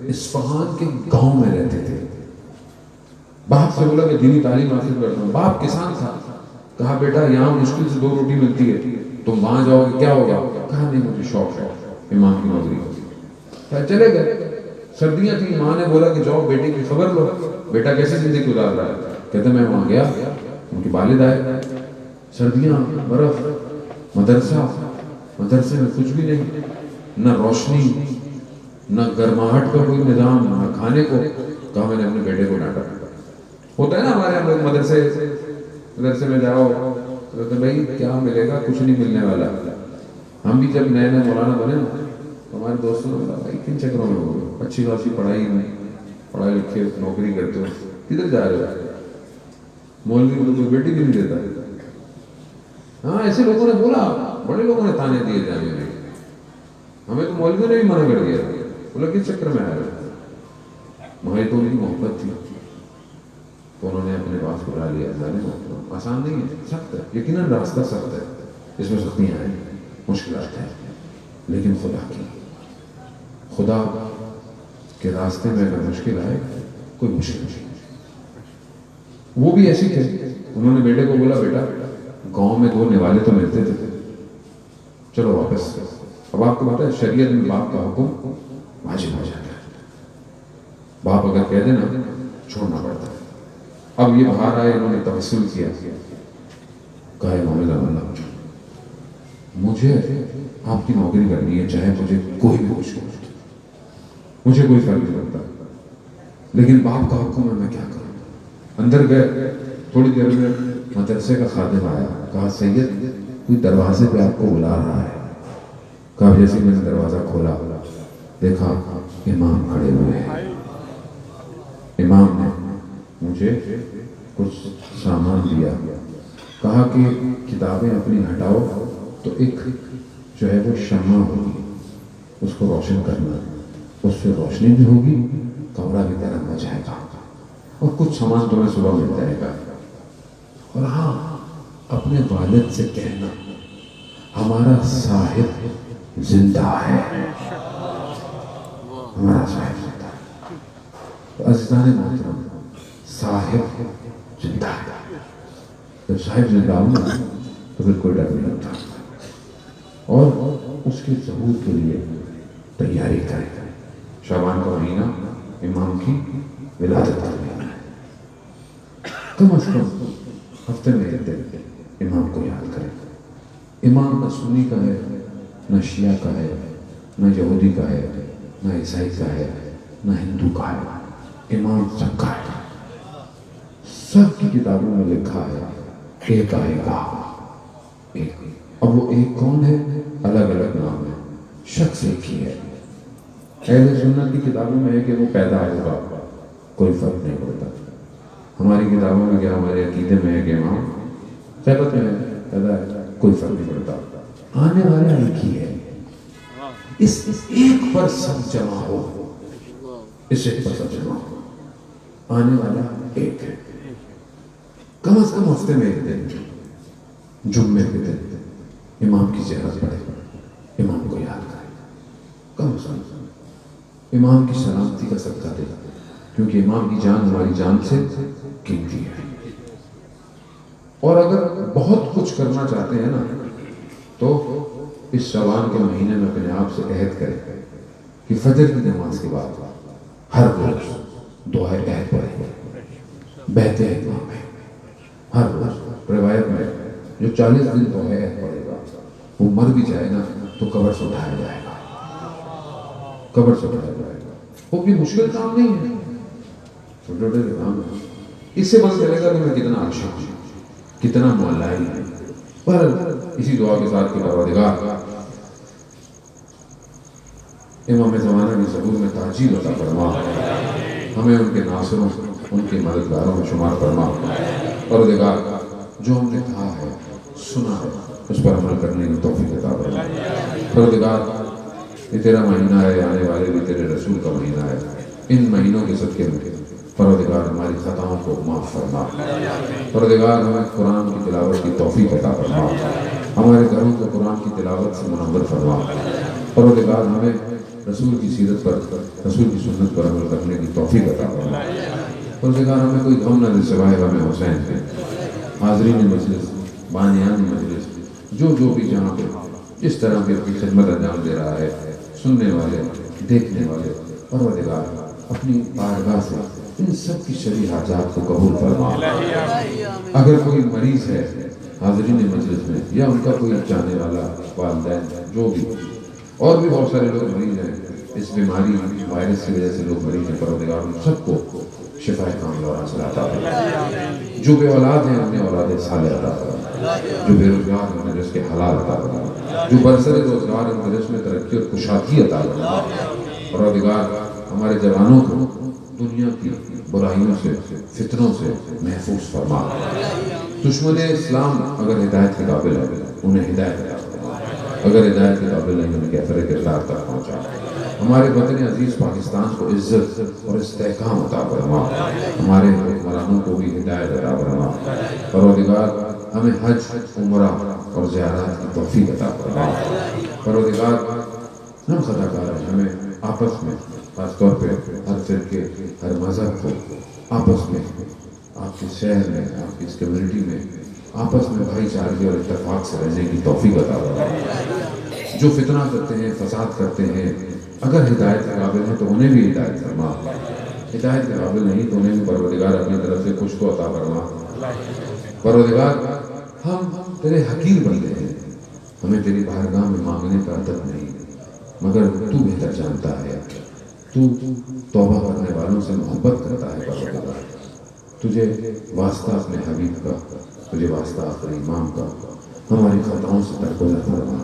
اصفہان کے گاؤں میں رہتے تھے. باپ سے بولا کہ دینی تعلیم حاصل کرتا ہوں. باپ کسان تھا. کہا بیٹا یہاں مشکل سے 2 روٹی ملتی ہے, تم وہاں جاؤ گے کیا ہوگا؟ کہا نہیں مجھے شوق ہے امام کی نوکری ہوگی. چلے گئے. سردیاں تھیں. ماں نے بولا کہ جاؤ بیٹے کی خبر لو, بیٹا کیسے زندگی گزار رہا ہے. کہتے میں وہاں گیا, ان کے والد آئے. سردیاں, برف, مدرسہ, مدرسے میں کچھ بھی نہیں, نہ روشنی, نہ گرماہٹ کا کوئی نظام, نہ کھانے کو. کہا میں نے اپنے بیٹے کو ڈانٹا. ہوتا ہے نا ہمارے ہم لوگ مدرسے میں جاؤ تو بھائی کیا ملے گا, کچھ نہیں ملنے والا. ہم بھی جب نئے نئے مولانا بنے نا تو ہمارے دوستوں نے بولا بھائی کن چکروں میں ہو گئے, اچھی خاصی پڑھائی نہیں, پڑھائی لکھے نوکری کرتے ہو, کدھر جا رہے ہو؟ مولوی کو تو کوئی بیٹی بھی نہیں دیتا. ہاں ایسے لوگوں نے بولا, بڑے لوگوں نے تانے دیے جانے میں. ہمیں تو مولوی نے بھی منع کر دیا. بولا کس چکر میں آ رہے ہو؟ ہماری تو ان کی محبت تھی تو انہوں نے اپنے پاس بلا لیا. آسان نہیں ہے, سخت ہے, یقیناً راستہ سخت ہے, اس میں سختیاں ہیں, مشکلات ہیں, لیکن خدا کے راستے میں اگر مشکل آئے کوئی مشکل نہیں. وہ بھی ایسی تھے. انہوں نے بیٹے کو بولا بیٹا گاؤں میں 2 نوالے تو ملتے تھے, چلو واپس. اب آپ کو پتا ہے شریعت میں باپ کا حکم واجب ہو جاتا ہے. باپ اگر کہہ دے نا چھوڑنا پڑتا ہے. اب یہ باہر آئے, انہوں نے توسل کیا, کہا امام زمان مجھے آپ کی نوکری کرنی ہے, چاہے مجھے کوئی بھی کچھ ہو, مجھے کوئی فرق نہیں پڑتا, لیکن باپ کا حکم ہے, میں کیا کروں. اندر گئے. تھوڑی دیر میں مدرسے کا خادم آیا. کہا سید کوئی دروازے پہ آپ کو بلا رہا ہے. کہا جیسے میں نے دروازہ کھولا دیکھا امام کھڑے ہوئے ہیں. امام نے مجھے کچھ سامان دیا. کہا کہ کتابیں اپنی ہٹاؤ تو ایک جو ہے وہ شمع ہوگی, اس کو روشن کرنا, اس سے روشنی بھی ہوگی, کمرہ بھی گرم ہو جائے گا, اور کچھ سامان تمہیں صبح مل جائے گا. اور ہاں اپنے والد سے کہنا ہمارا صاحب زندہ ہے, ہمارا صاحب زندہ ہے. تو عزیزان محترم صاحب زندہ ہے. جب صاحب زندہ ہوں تو پھر کوئی ڈر نہیں لگتا. اور اس کے ظہور کے لیے تیاری کرے. شعبان کا مہینہ امام کی ولادت کا مہینہ ہے. کم از کم ہفتے میں ایک دن امام کو یاد کریں. امام نہ سنی کا ہے, نہ شیعہ کا ہے, نہ یہودی کا ہے, نہ عیسائی کا ہے, نہ ہندو کا ہے. امام سب کا ہے. سب کی کتابوں میں لکھا ہے ایک آئے گا, ایک. اب وہ ایک کون ہے؟ الگ الگ نام ہے, شخص ایک ہی ہے. اہل سنت کی کتابوں میں ہے کہ وہ پیدا ہوگا, کوئی فرق نہیں پڑتا. ہماری کتابوں میں کیا, ہمارے عقیدے میں ہے کہ امام خیبت میں ہے, پیدا ہے, کوئی فرق نہیں پڑتا. آنے والا ایک ہی ہے. اس ایک پر سب جمع ہو, اس ایک پر سب جمع ہو. آنے والا ایک ہے. کم از کم ہفتے میں ایک دن, جمعے کے دن امام کی زیارت پڑھے, امام کو یاد کرے. کم از کم امام کی سلامتی کا صدقہ دے, کیونکہ امام کی جان ہماری جان سے قیمتی ہے. اور اگر بہت کچھ کرنا چاہتے ہیں نا تو اس شعبان کے مہینے میں اپنے آپ سے عہد کرے کہ فجر کی نماز کے بعد ہر روز دعائے عہد پڑھے, بیعت امام ہے. ہر روز روایت میں جو 40 دن دعائے عہد پڑھے گا وہ مر بھی جائے نا تو قبر سے اٹھایا جائے گا, قبر سے اٹھایا جائے گا. وہ بھی مشکل کام نہیں ہے, چھوٹے چھوٹے کام ہے. اس سے پتہ چلے گا کہ میں کتنا عاشق ہوں, کتنا مولائی ہوں. پر اسی دعا کے ساتھ کہ پروردگار امام زمانہ کی ظہور میں تعجیل عطا فرما, ہمیں ان کے ناصروں, ان کے مددگاروں میں شمار فرما. پروردگار جو ہم نے کہا ہے, سنا ہے, اس پر عمل کرنے کی توفیق عطا فرما. پروردگار یہ تیرا مہینہ ہے، آنے والے بھی تیرے رسول کا مہینہ ہے، ان مہینوں کے صدقے میں پروردگار ہماری خطاؤں کو معاف فرما، پروردگار ہمیں قرآن کی تلاوت کی توفیق عطا فرما، ہمارے گھروں کو قرآن کی تلاوت سے منور فرما، پروردگار ہمیں رسول کی سیرت پر، رسول کی سنت پر عمل کرنے کی توفیق عطا فرما، پروردگار ہمیں کوئی غم نہ دے سوائے غم حسین کے۔ حاضرین مجلس، بانیان مجلس، جو بھی جہاں پہ اس طرح کی اپنی خدمت انجام دے رہا ہے، سننے والے، دیکھنے والے، پروردگار اپنی بارگاہ سے ان سب کی شرعی حاجات کو قبول فرما۔ اگر کوئی مریض ہے حاضرین مجلس میں، یا ان کا کوئی جانے والا، والدین، جو بھی، اور بھی بہت سارے لوگ مریض ہیں، اس بیماری وائرس کی وجہ سے لوگ مریض ہیں، پروردگار ان سب کو شفا کاملہ اور حاصل عطا فرما۔ جو بے اولاد ہیں انہیں اولاد صالح عطا فرما، جو بے روزگار ہیں انہیں رزق حلال عطا فرما، جو برسر روزگار ہیں انہیں رزق میں ترقی اور کشادگی عطا فرما۔ پروردگار ہمارے جوانوں کو دنیا کی برائیوں سے، فتنوں سے محفوظ فرما۔ دشمن اسلام اگر ہدایت کے قابل ہے انہیں ہدایت عطا فرما، اگر ہدایت کے قابل نہیں انہیں کیفر کردار تک پہنچا۔ ہمارے وطن عزیز پاکستان کو عزت اور استحکام عطا فرما، ہمارے حکمرانوں کو بھی ہدایت عطا فرما۔ پروردگار ہمیں حج، عمرہ اور زیارات کی توفیق عطا فرما۔ پروردگار ہم خطا کار ہیں، ہمیں آپس میں، خاص طور پہ ہر فرقے، ہر مذہب کو آپس میں، آپ کے شہر میں، آپ کی اس کمیونٹی میں آپس میں بھائی چارگی اور اتفاق سے رہنے کی توفیق عطا فرما۔ جو فتنہ کرتے ہیں، فساد کرتے ہیں، اگر ہدایت کے قابل ہیں تو انہیں بھی ہدایت فرما، ہدایت کے قابل نہیں تو انہیں بھی پروردگار اپنی طرف سے کچھ تو عطا فرما۔ پروردگار ہم تیرے حقیر بندے ہیں، ہمیں تیری بارگاہ میں مانگنے کا عادت نہیں، مگر تو بہتر جانتا ہے، تو توبہ کرنے والوں سے محبت کرتا ہے۔ پروردگار تجھے واسطہ اپنے حبیب کا، تجھے واسطہ اپنے امام کا، ہماری خطاؤں سے درگزر فرما۔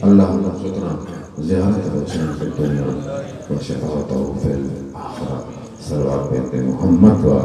اللہ ستنا زیارت حسین فی الدنیا و شفاعتہ فی الآخرہ، صلوات پڑھتے محمد و